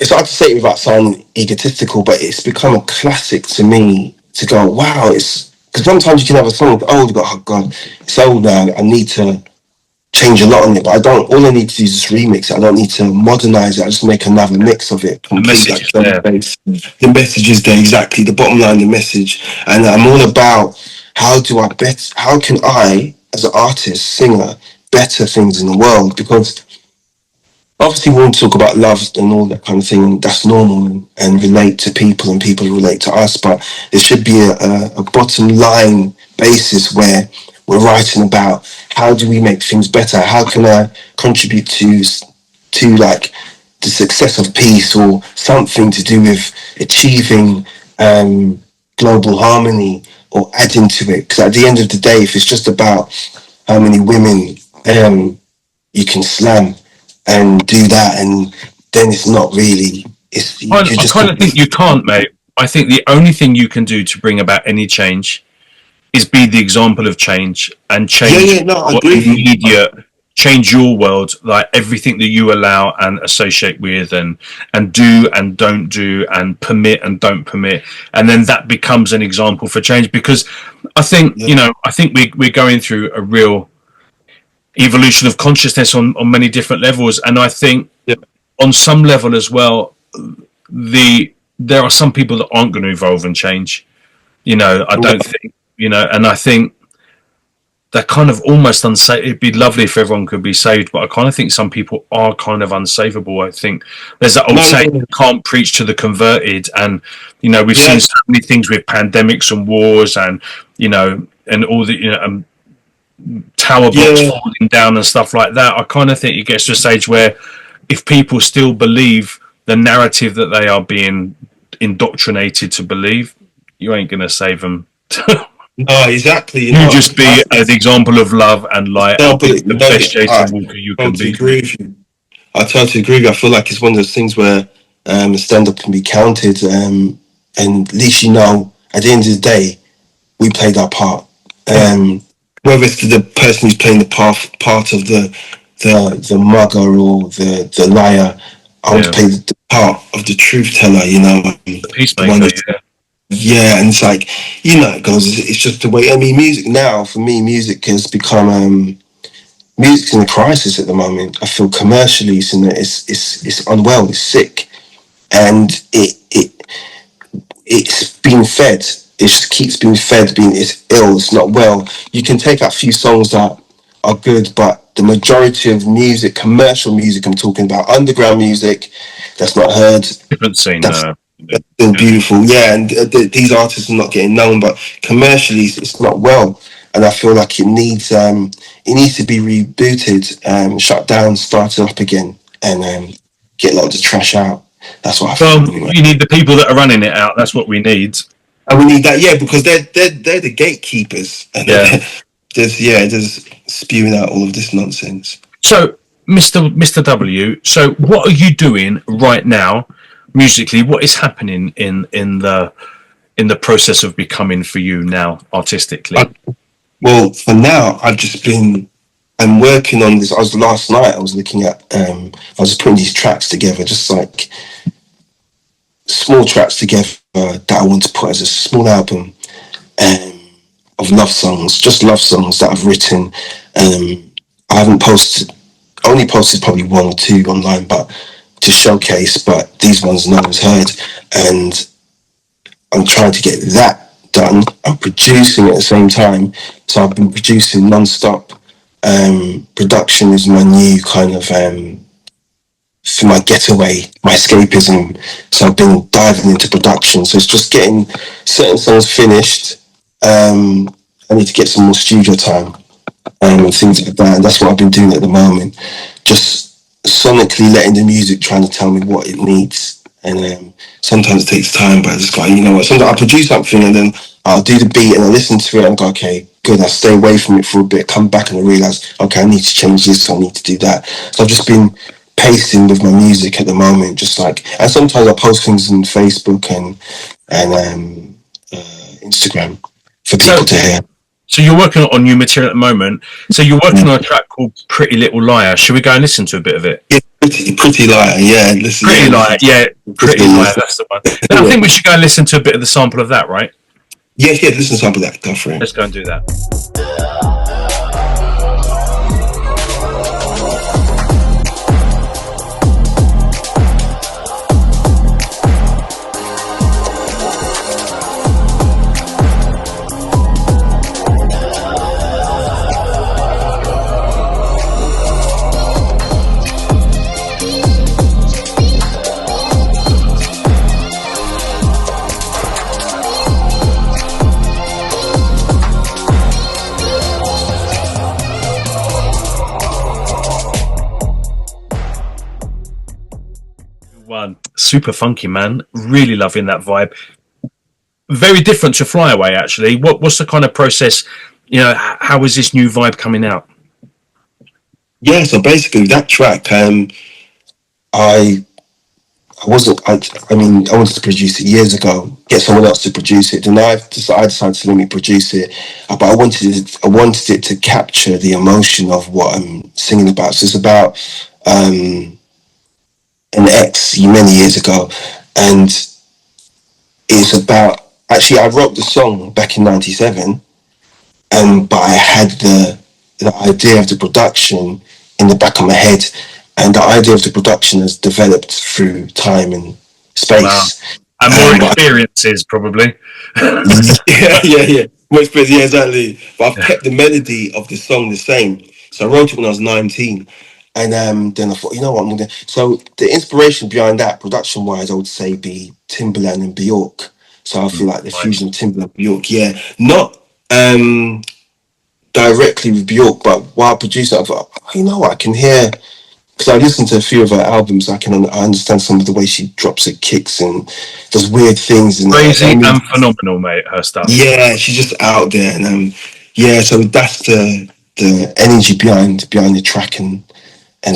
it's hard to say it without sounding egotistical, but it's become a classic to me to go, wow, it's because sometimes you can have a song that's old, but oh god, it's old now. I need to change a lot on it, but I don't. All I need to do is just remix it. I don't need to modernize it. I just make another mix of it. The message is there. The message is there, exactly. The bottom line, the message, and I'm all about how can I, as an artist, singer, better things in the world because obviously we want to talk about love and all that kind of thing, and that's normal and relate to people and people relate to us, but there should be a bottom line basis where we're writing about how do we make things better, how can I contribute to like the success of peace or something to do with achieving global harmony or adding to it, because at the end of the day if it's just about how many women you can slam and do that, and then it's not really. I kind of think you can't, mate. I think the only thing you can do to bring about any change is be the example of change and change I agree with you. immediate, change your world, like everything that you allow and associate with and do and don't do and permit and don't permit, and then that becomes an example for change. Because I think I think we're going through a real evolution of consciousness on many different levels, and I think on some level as well, there are some people that aren't going to evolve and change. I don't think, and I think they're kind of almost unsafe. It'd be lovely if everyone could be saved, but I kind of think some people are kind of unsavable. I think there's that old saying, you can't preach to the converted, and we've seen so many things with pandemics and wars, and and all the tower blocks falling down and stuff like that. I kind of think it gets to a stage where if people still believe the narrative that they are being indoctrinated to believe, you ain't going to save them. No, exactly. You just be an example of love and light and be the best Jason Walker you can be. I totally agree with you. I feel like it's one of those things where stand-up can be counted, and at least at the end of the day, we played our part. Whether it's to the person who's playing the part of the mugger or the liar, I want to play the part of the truth teller. The peacemaker. Yeah, and it's like, it goes. It's just the way. I mean, music now for me, music has become music's in a crisis at the moment. I feel commercially, it's unwell, it's sick, and it's being fed. It just keeps being fed. It's ill. It's not well. You can take out a few songs that are good, but the majority of music, commercial music, I'm talking about underground music, that's not heard. Different scene. That's still beautiful, and these artists are not getting known, but commercially, it's not well, and I feel like it needs to be rebooted, shut down, started up again, and get a lot of the trash out. That's what I Well, feel anyway. you need the people that are running it out. That's what we need. And we need that, yeah, because they're the gatekeepers, and Yeah. just spewing out all of this nonsense. So, Mr. W. So, what are you doing right now, musically? What is happening in the process of becoming for you now, artistically? Well, for now, I'm working on this. Last night. I was looking at. I was putting these tracks together, just like small tracks together that I want to put as a small album um, of love songs, just love songs that I've written. I haven't posted, only posted probably one or two online, but to showcase. But these ones no one's heard, and I'm trying to get that done. I'm producing at the same time, so I've been producing non-stop. Production is my new kind of for my getaway, my escapism. So I've been diving into production. So it's just getting certain songs finished. I need to get some more studio time and things like that. And that's what I've been doing at the moment. Just sonically letting the music trying to tell me what it needs. And sometimes it takes time, but I just got, you know what, sometimes I produce something and then I'll do the beat and I listen to it and go, okay, good, I stay away from it for a bit, come back and I realise, okay, I need to change this, I need to do that. So I've just been pacing with my music at the moment, just like, and sometimes I post things on Facebook and Instagram for people to hear. So you're working on new material at the moment. So you're working on a track called Pretty Little Liar. Should we go and listen to a bit of it? Yeah, pretty liar, yeah. Listen, Pretty Liar, yeah, Pretty Liar, listen. that's the one. Now, I think we should go and listen to a bit of the sample of that, right? Yeah, listen to some of that. Go for it. Let's go and do that. One super funky, man. Really loving that vibe. Very different to Flyaway, actually. What's the kind of process? You know, how is this new vibe coming out? Yeah, so basically that track, I I wasn't. I mean, I wanted to produce it years ago. Get someone else to produce it, and I decided to let me produce it. But I wanted it to capture the emotion of what I'm singing about. So it's about an ex many years ago, and it's about. Actually, I wrote the song back in '97, but I had the idea of the production in the back of my head, and the idea of the production has developed through time and Wow. space. And more But experiences, probably. yeah. More experience, yeah, exactly. But I've kept the melody of the song the same. So I wrote it when I was 19. And then I thought, you know what, I'm gonna. So the inspiration behind that, production wise, I would say be Timberland and Bjork. So I feel like the Nice. fusion of Timberland and Bjork, yeah, not directly with Bjork, but while producing, I thought, oh, you know what, I can hear because I listened to a few of her albums. I understand some of the way she drops her kicks and does weird things. And Crazy I mean, and phenomenal, mate, her stuff. yeah, she's just out there, and yeah. So that's the energy behind the track and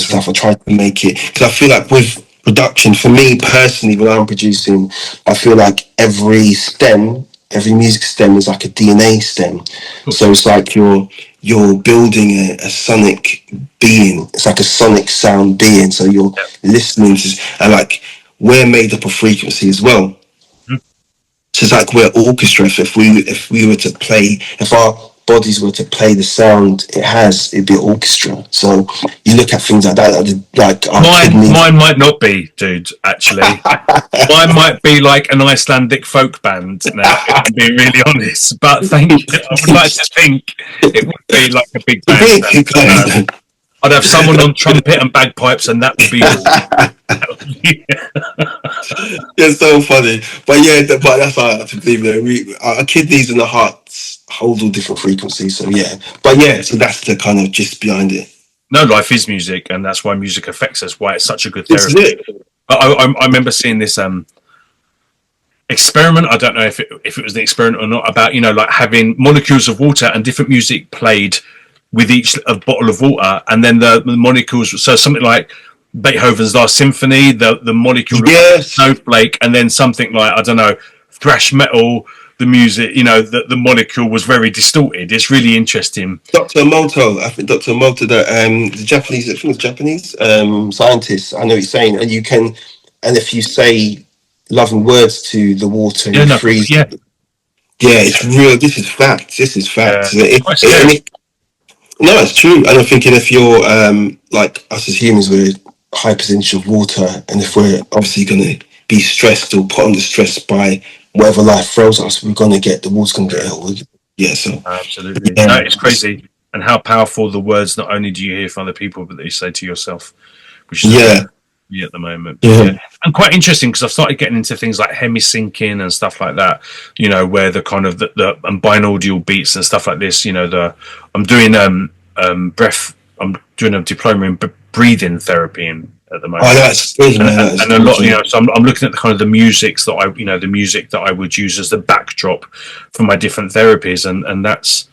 stuff. I try to make it because I feel like with production, for me personally, when I'm producing, I feel like every music stem is like a DNA stem. So it's like you're building a sonic being. It's like a sonic sound being. So you're listening to, and like we're made up of frequency as well. So it's like we're orchestra. If we were to play, if our bodies were to play the sound it has, it'd be an orchestra. So you look at things like that, like our kidneys. Mine might not be, dude, actually. Mine might be like an Icelandic folk band now, if I'm being really honest. But thank you. I would like to think it would be like a big band. I'd have someone on trumpet and bagpipes, and that would be all. It's so funny, but yeah, but that's how I have to believe that our kidneys and the hearts hold all different frequencies. So yeah, but yeah, so that's the kind of gist behind it. No, life is music, and that's why music affects us. Why it's such a good This is therapy. it. I remember seeing this experiment. I don't know if it was an experiment or not, about, like having molecules of water and different music played with each a bottle of water, and then the molecules. So something like Beethoven's Last Symphony, the molecule of Yes. snowflake, and then something like, I don't know, thrash metal. The music, the molecule was very distorted. It's really interesting. Dr. Moto, I think Dr. Moto, the Japanese, I think it's Japanese scientist. I know what you're saying, and you can, and if you say loving words to the water, and Yeah, you no, freeze. yeah, Yeah, it's real. This is fact. This is fact. it's quite scary. No, it's true. And I'm thinking, if you're like us as humans, we're high percentage of water, and if we're obviously going to be stressed or put under stress by whatever life throws us, we're going to get the water's going to get ill. Yeah, so Absolutely. yeah, No, it's crazy. And how powerful the words, not only do you hear from other people, but that you say to yourself, which is yeah, at the moment. yeah. And quite interesting, because I've started getting into things like hemi-syncing and stuff like that, where the kind of the binaural beats and stuff like this, I'm doing I'm doing a diploma in breathing therapy at the moment. Oh, that's good, man. That's And a lot, so I'm looking at the kind of the music that I would use as the backdrop for my different therapies, and that's,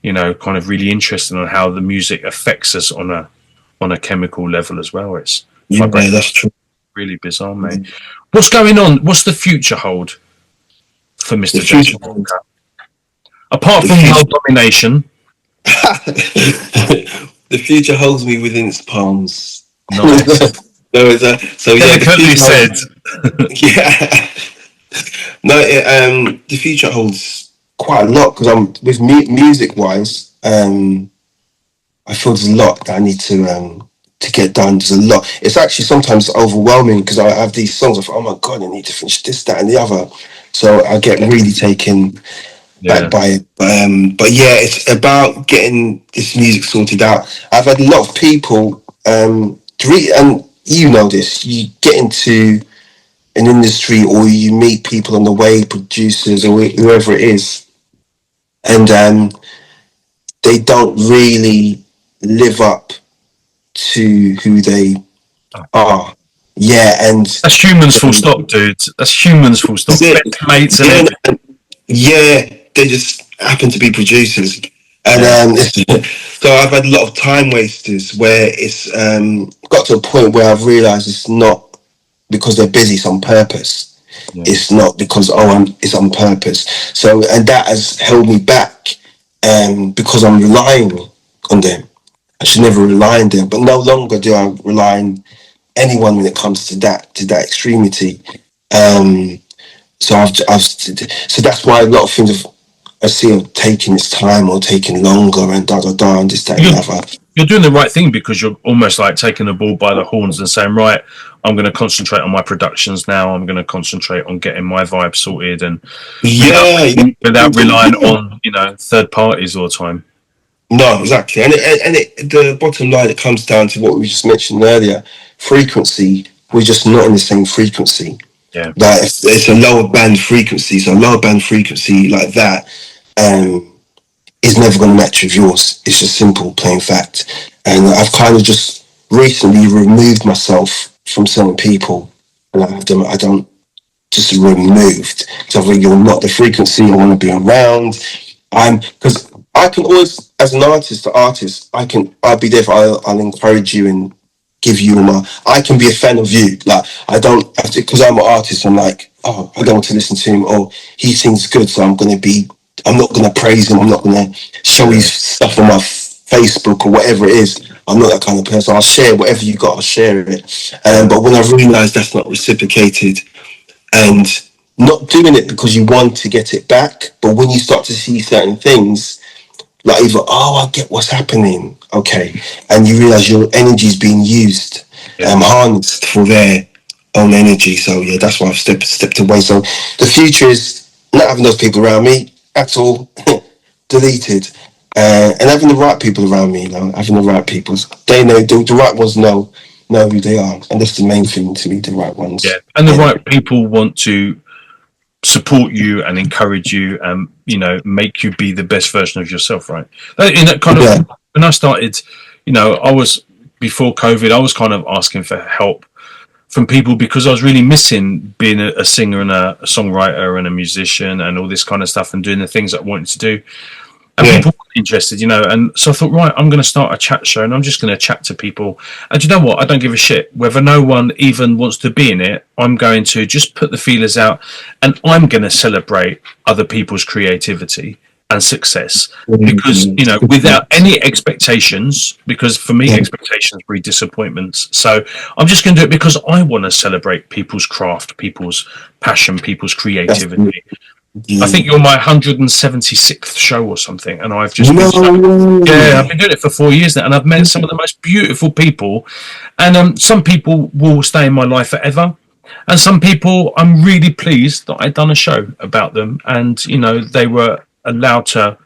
kind of really interesting on how the music affects us on a chemical level as well. It's that's true. really bizarre, mate. What's going on? What's the future hold for Mr. Jason Walker? Apart from world domination, the future holds me within its palms. nice. So yeah, Delicately said. Yeah. No, the future holds quite a lot, because I'm with music wise. I feel there's a lot that I need to get done. There's a lot. It's actually sometimes overwhelming, because I have these songs. I thought, oh my god, I need to finish this, that, and the other. So I get really taken back by it. But yeah, it's about getting this music sorted out. I've had a lot of people, and you know this. You get into an industry, or you meet people on the way, producers or whoever it is, and they don't really live up to who they are. Yeah, and That's humans full stop, dude. That's humans full stop. Mates and everything. Yeah, they just happen to be producers. And so I've had a lot of time wasters where it's got to a point where I've realised it's not because they're busy, it's on purpose. It's not because it's on purpose. So, and that has held me back, because I'm relying on them. I should never rely on them, but no longer do I rely on anyone when it comes to that extremity. So so that's why a lot of things I see are taking its time, or taking longer, and and this, that, and the other. You're doing the right thing, because you're almost like taking the ball by the horns and saying, right, I'm going to concentrate on my productions now. I'm going to concentrate on getting my vibe sorted, and without relying on third parties all the time. No, exactly, and the bottom line, it comes down to what we just mentioned earlier: frequency. We're just not in the same frequency. Yeah, like it's a lower band frequency. So a lower band frequency like that is never going to match with yours. It's just simple, plain fact. And I've kind of just recently removed myself from certain people, and I don't just removed. So you're not the frequency I want to be around. Because I can always, as an artist to artist, I'll be there. I'll encourage you and give you I can be a fan of you. Like, I don't have to, because I'm an artist. I'm like, oh, I don't want to listen to him. Oh, he sings good, so I'm not going to praise him. I'm not going to show his stuff on my Facebook or whatever it is. I'm not that kind of person. I'll share whatever you got. I'll share it. But when I realised that's not reciprocated, and not doing it because you want to get it back, but when you start to see certain things, like either, I get what's happening, okay, and you realise your energy is being used, harnessed for their own energy. So yeah, that's why I've stepped away. So the future is not having those people around me at all, deleted, and having the right people around me. Having the right people, they know the right ones know who they are, and that's the main thing to me. The right ones, and the right people want to support you and encourage you, and make you be the best version of yourself, right? In that kind of, when I started, I was, before COVID, I was kind of asking for help from people because I was really missing being a singer and a songwriter and a musician and all this kind of stuff and doing the things that I wanted to do. And Yeah. people were interested, and so I thought, right, I'm going to start a chat show and I'm just going to chat to people. And you know what? I don't give a shit whether no one even wants to be in it. I'm going to just put the feelers out and I'm going to celebrate other people's creativity and success because, without any expectations, because for me, Yeah. expectations breed disappointments. So I'm just going to do it because I want to celebrate people's craft, people's passion, people's creativity. I think you're my 176th show or something, and I've just been I've been doing it for 4 years now, and I've met some of the most beautiful people. And some people will stay in my life forever, and some people I'm really pleased that I'd done a show about them, and they were allowed to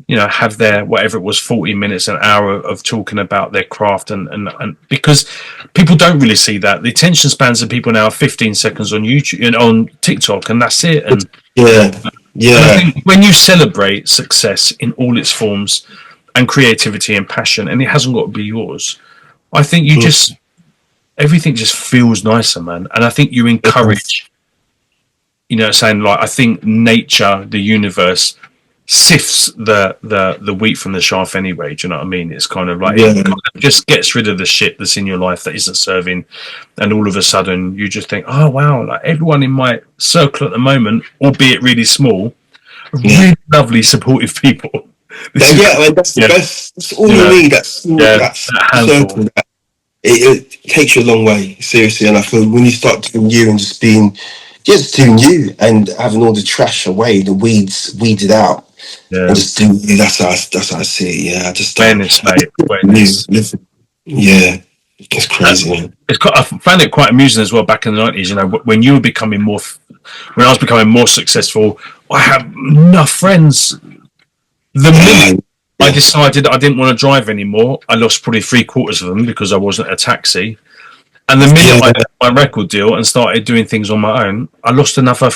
have their whatever it was 40 minutes an hour of talking about their craft and because people don't really see that the attention spans of people now are 15 seconds on YouTube and on TikTok, and that's it. And I think when you celebrate success in all its forms and creativity and passion, and it hasn't got to be yours, I think you just everything just feels nicer, man. And I think you encourage saying like I think nature, the universe sifts the wheat from the chaff anyway. Do you know what I mean? It's kind of like it kind of just gets rid of the shit that's in your life that isn't serving, and all of a sudden you just think, oh wow, like everyone in my circle at the moment, albeit really small, really lovely, supportive people. That's the best. That's all you need. That's circle. It takes you a long way, seriously. And I feel when you start doing you and just doing you and having all the trash away, the weeds weeded out. Yeah. And just doing you. That's how I see it. Yeah, I just awareness, mate. Awareness. Yeah, it's crazy. Man. I found it quite amusing as well back in the 90s. When you were becoming when I was becoming more successful, I had enough friends. The minute I decided I didn't want to drive anymore, I lost probably 3/4 of them because I wasn't a taxi. And the minute I left my record deal and started doing things on my own, I lost another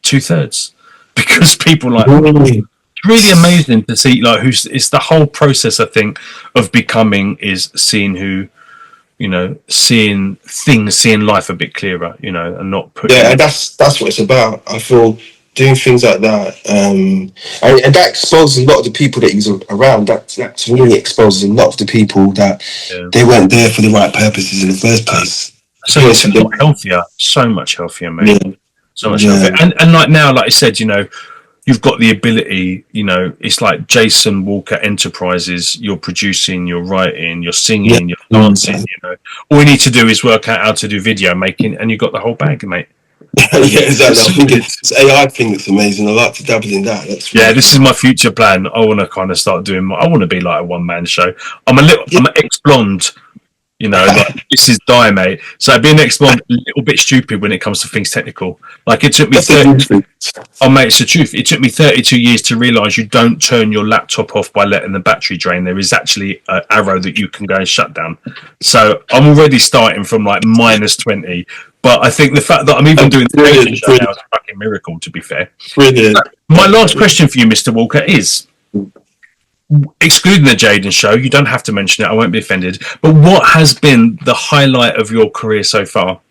2/3 because people like it's really amazing to see like it's the whole process. I think of becoming is seeing seeing life a bit clearer, and not putting. Yeah, and that's what it's about. I feel doing things like that, and that exposes a lot of the people that he was around. That really exposes a lot of the people that they weren't there for the right purposes in the first place. So it's a lot healthier, so much healthier, mate. Yeah. So much healthier. And like now, like I said, you've got the ability. It's like Jason Walker Enterprises. You're producing, you're writing, you're singing, you're dancing. All you need to do is work out how to do video making, and you've got the whole bag, mate. Yeah, exactly. I think it's AI thing that's amazing. I like to dabble in that. This is my future plan. I want to kind of start doing. I want to be like a one-man show. I'm an ex-blonde. Like, this is die, mate. So being ex-blonde, a little bit stupid when it comes to things technical. Like it took me 30. Oh, mate, it's the truth. It took me 32 years to realise you don't turn your laptop off by letting the battery drain. There is actually an arrow that you can go and shut down. So I'm already starting from like -20. But I think the fact that I'm even doing the radio show now is a fucking miracle, to be fair. Brilliant. My last question for you, Mr. Walker, is, excluding the Jaden show, you don't have to mention it, I won't be offended, but what has been the highlight of your career so far?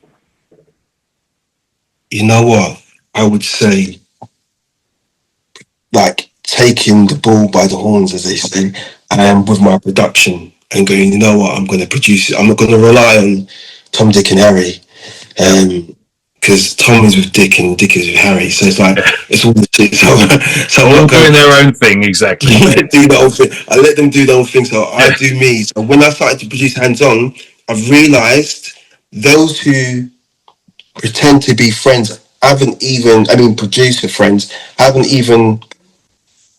You know what? I would say, like, taking the bull by the horns, as they say, and with my production and going, you know what, I'm going to produce it. I'm not going to rely on Tom, Dick and Harry. Because Tom is with Dick and Dick is with Harry, so it's like it's all the two. So all doing their own thing, exactly. Do the whole thing. I let them do the whole thing, so I do me. So when I started to produce hands-on, I've realised those who pretend to be friends producer friends haven't even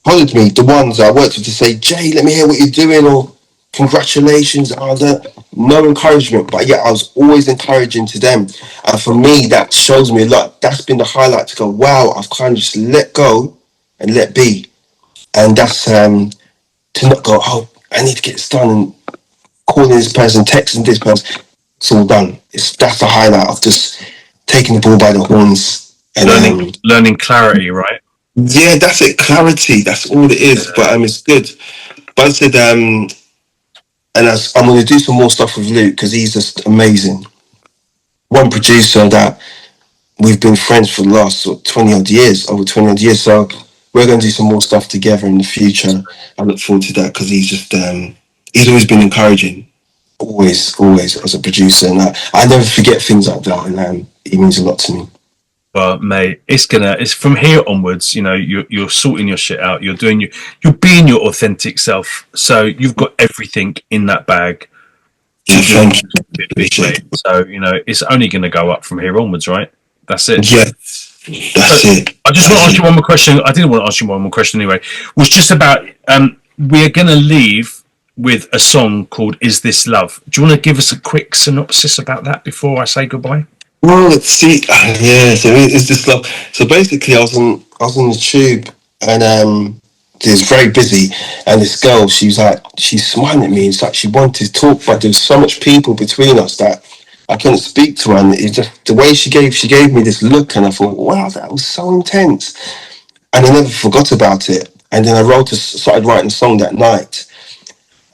hollered me. The ones I worked with to say, Jay, let me hear what you're doing, or congratulations, no encouragement, but I was always encouraging to them, and for me that shows me a lot. That's been the highlight, to go, wow, I've kind of just let go and let be, and that's to not go, oh, I need to get this done, and calling this person, texting this person, it's all done. That's the highlight of just taking the ball by the horns and learning clarity, right? Yeah, that's it, clarity, that's all it is. But it's good. But I said and I'm going to do some more stuff with Luke because he's just amazing. one producer that we've been friends for the last sort of 20 odd years, over 20 odd years. So we're going to do some more stuff together in the future. I look forward to that because he's just, he's always been encouraging, always as a producer. And I never forget things like that. And he means a lot to me. Well, mate, it's from here onwards. You know, you're sorting your shit out. You're being your authentic self. So you've got everything in that bag to Yeah, do thank you. big, Appreciate mate. it. So you know, it's only going to go up from here onwards, right? That's it. Yeah, So that's it. I just want to That's ask you it. one more question. I didn't want to ask you one more question anyway. Was just about we're going to leave with a song called "Is This Love." Do you want to give us a quick synopsis about that before I say goodbye? Well, let's see. Yeah, so it's just like so. Basically, I was on the tube and it was very busy, and this girl, she's smiling at me. It's like she wanted to talk, but there was so much people between us that I couldn't speak to her. And it's just the way she gave me this look, and I thought, wow, that was so intense, and I never forgot about it. And then started writing a song that night.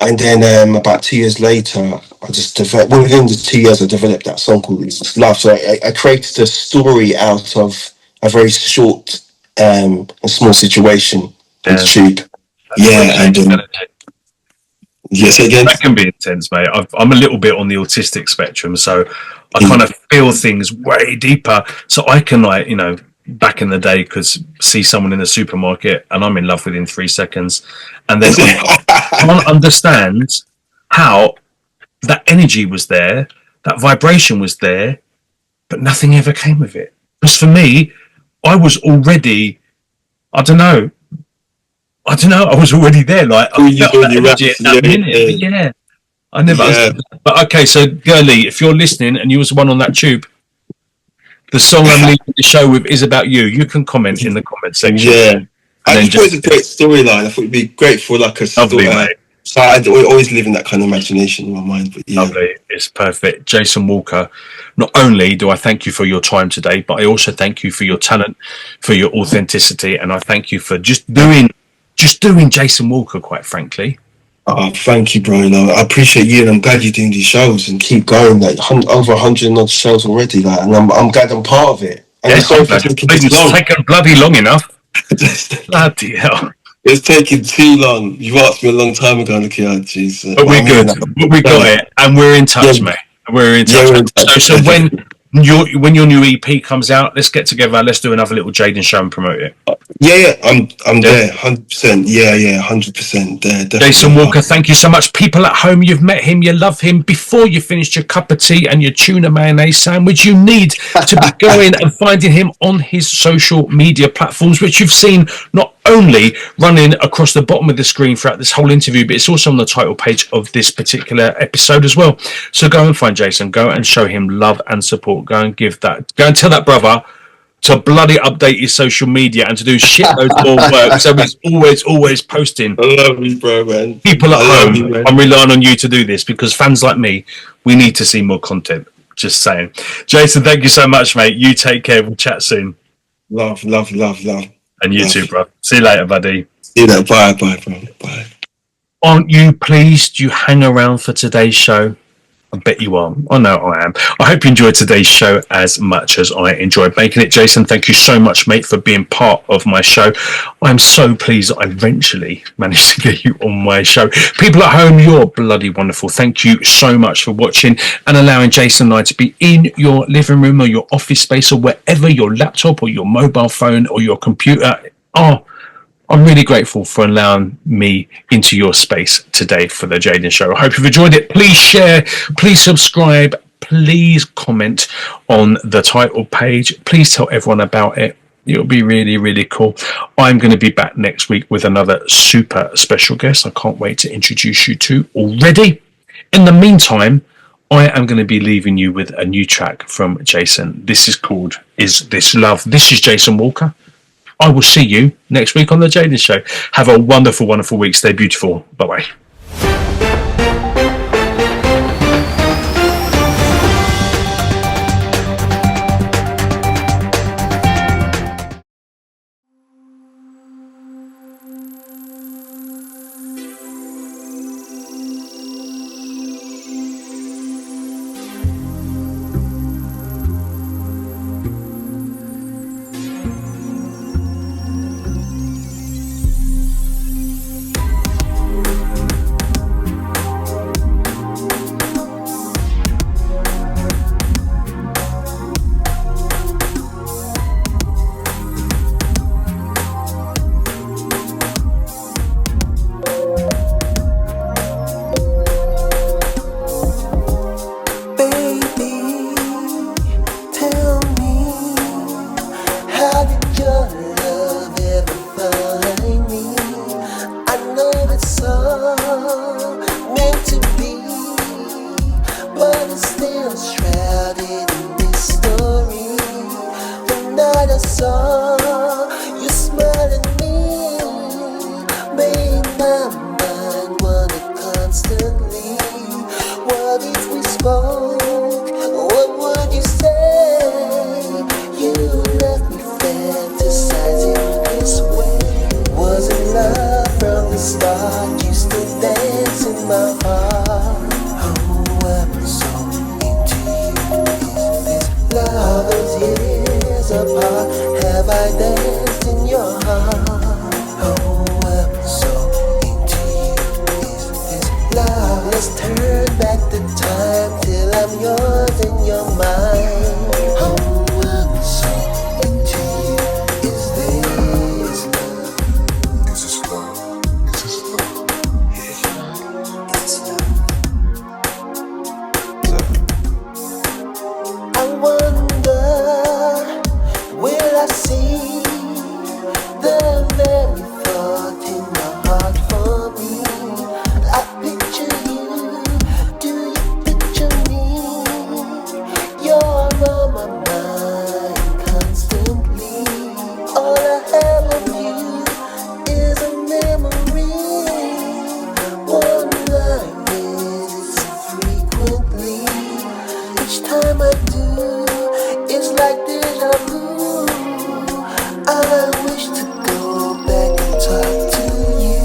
And then about 2 years later, I just developed, within the 2 years, I developed that song called It's Just Love. So I created a story out of a very short and small situation on the Yeah, tube. that's Yeah, wicked. and yes, again, That can be intense, mate. I'm a little bit on the autistic spectrum, so I kind mm. of feel things way deeper. So I can, like, you know, back in the day, could see someone in the supermarket and I'm in love within 3 seconds, and then I can't understand how that energy was there, that vibration was there, but nothing ever came of it. Because for me, I was already, I don't know, I was already there. Like I Who you felt doing that your energy at raps? that Yeah, minute. yeah, But yeah, I never yeah. understood that. But okay, so girlie, if you're listening and you was the one on that tube, the song I'm leaving the show with is about you. You can comment in the comment section Yeah. and I then just thought just it was a great storyline. I thought it'd be great for like a lovely, story. mate. So I always live in that kind of imagination in my mind. But yeah, Lovely. It's perfect. Jason Walker, not only do I thank you for your time today, but I also thank you for your talent, for your authenticity, and I thank you for just doing Jason Walker, quite frankly. oh, thank you, bro. No, I appreciate you, and I'm glad you're doing these shows and keep going. Like over 100 odd shows already, like, and I'm glad I'm part of it. And I'm Yeah, I'm sorry for glad. taking this It's long. taken bloody long enough. It's Bloody hell. taking too long. You asked me a long time ago, look here, jeez. But But I we're mean, good. like, But we got it, and we're in yeah, touch, mate. We're in yeah, touch. we're in touch. So when Definitely. your new EP comes out, let's get together. Let's do another little Jaden show and promote it. Yeah, I'm Yeah. there, 100%. Yeah, 100% there, Jason definitely. Walker, thank you so much. People at home, you've met him, you love him. Before you finished your cup of tea and your tuna mayonnaise sandwich, you need to be going and finding him on his social media platforms, which you've seen not only running across the bottom of the screen throughout this whole interview, but it's also on the title page of this particular episode as well. So go and find Jason, go and show him love and support. Go and tell that brother to bloody update his social media and to do shitloads more work. So he's always posting. I love you, bro, man. People at I love you, home, man. I'm relying on you to do this because fans like me, we need to see more content. Just saying. Jason, thank you so much, mate. You take care. We'll chat soon. Love, love, love, love, And you too, love. bro. See you later, buddy. See that? Bye, bye, bro. Bye. Aren't you pleased you hang around for today's show? I bet you are. I know I am. I hope you enjoyed today's show as much as I enjoyed making it. Jason, thank you so much, mate, for being part of my show. I'm so pleased that I eventually managed to get you on my show. People at home, you're bloody wonderful. Thank you so much for watching and allowing Jason and I to be in your living room or your office space or wherever your laptop or your mobile phone or your computer are. I'm really grateful for allowing me into your space today for the Jaden Show. I hope you've enjoyed it. Please share, please subscribe, please comment on the title page. Please tell everyone about it. It'll be really, really cool. I'm going to be back next week with another super special guest. I can't wait to introduce you to already. In the meantime, I am going to be leaving you with a new track from Jason. This is called Is This Love? This is Jason Walker. I will see you next week on The Jaden Show. Have a wonderful, wonderful week. Stay beautiful. Bye-bye. my heart. Oh, I'm so into you. Is this love? All those years apart, have I danced in your heart? Oh, I'm so into you. Is this love? Let's turn back the time till I'm yours in your mind. Oh, I'm so into you. Is this love? Is this love? Is this love? It's love. I wonder, will I see the very thought in your heart for me? I picture you, do you picture me? You're on my mind constantly. All I have of you is a memory. One like this frequently. Each time I do, it's like deja vu. I wish to go back and talk to you.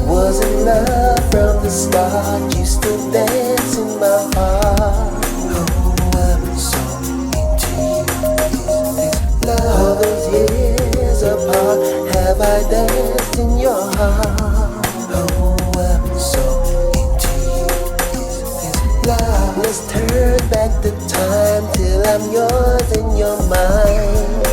Wasn't love from the start? You still dance in my heart. Oh, I'm so into you. Is this love? All those years apart, have I danced in your heart? Oh, I'm so into you. Is this love? Let's turn back the time till I'm yours in your mind.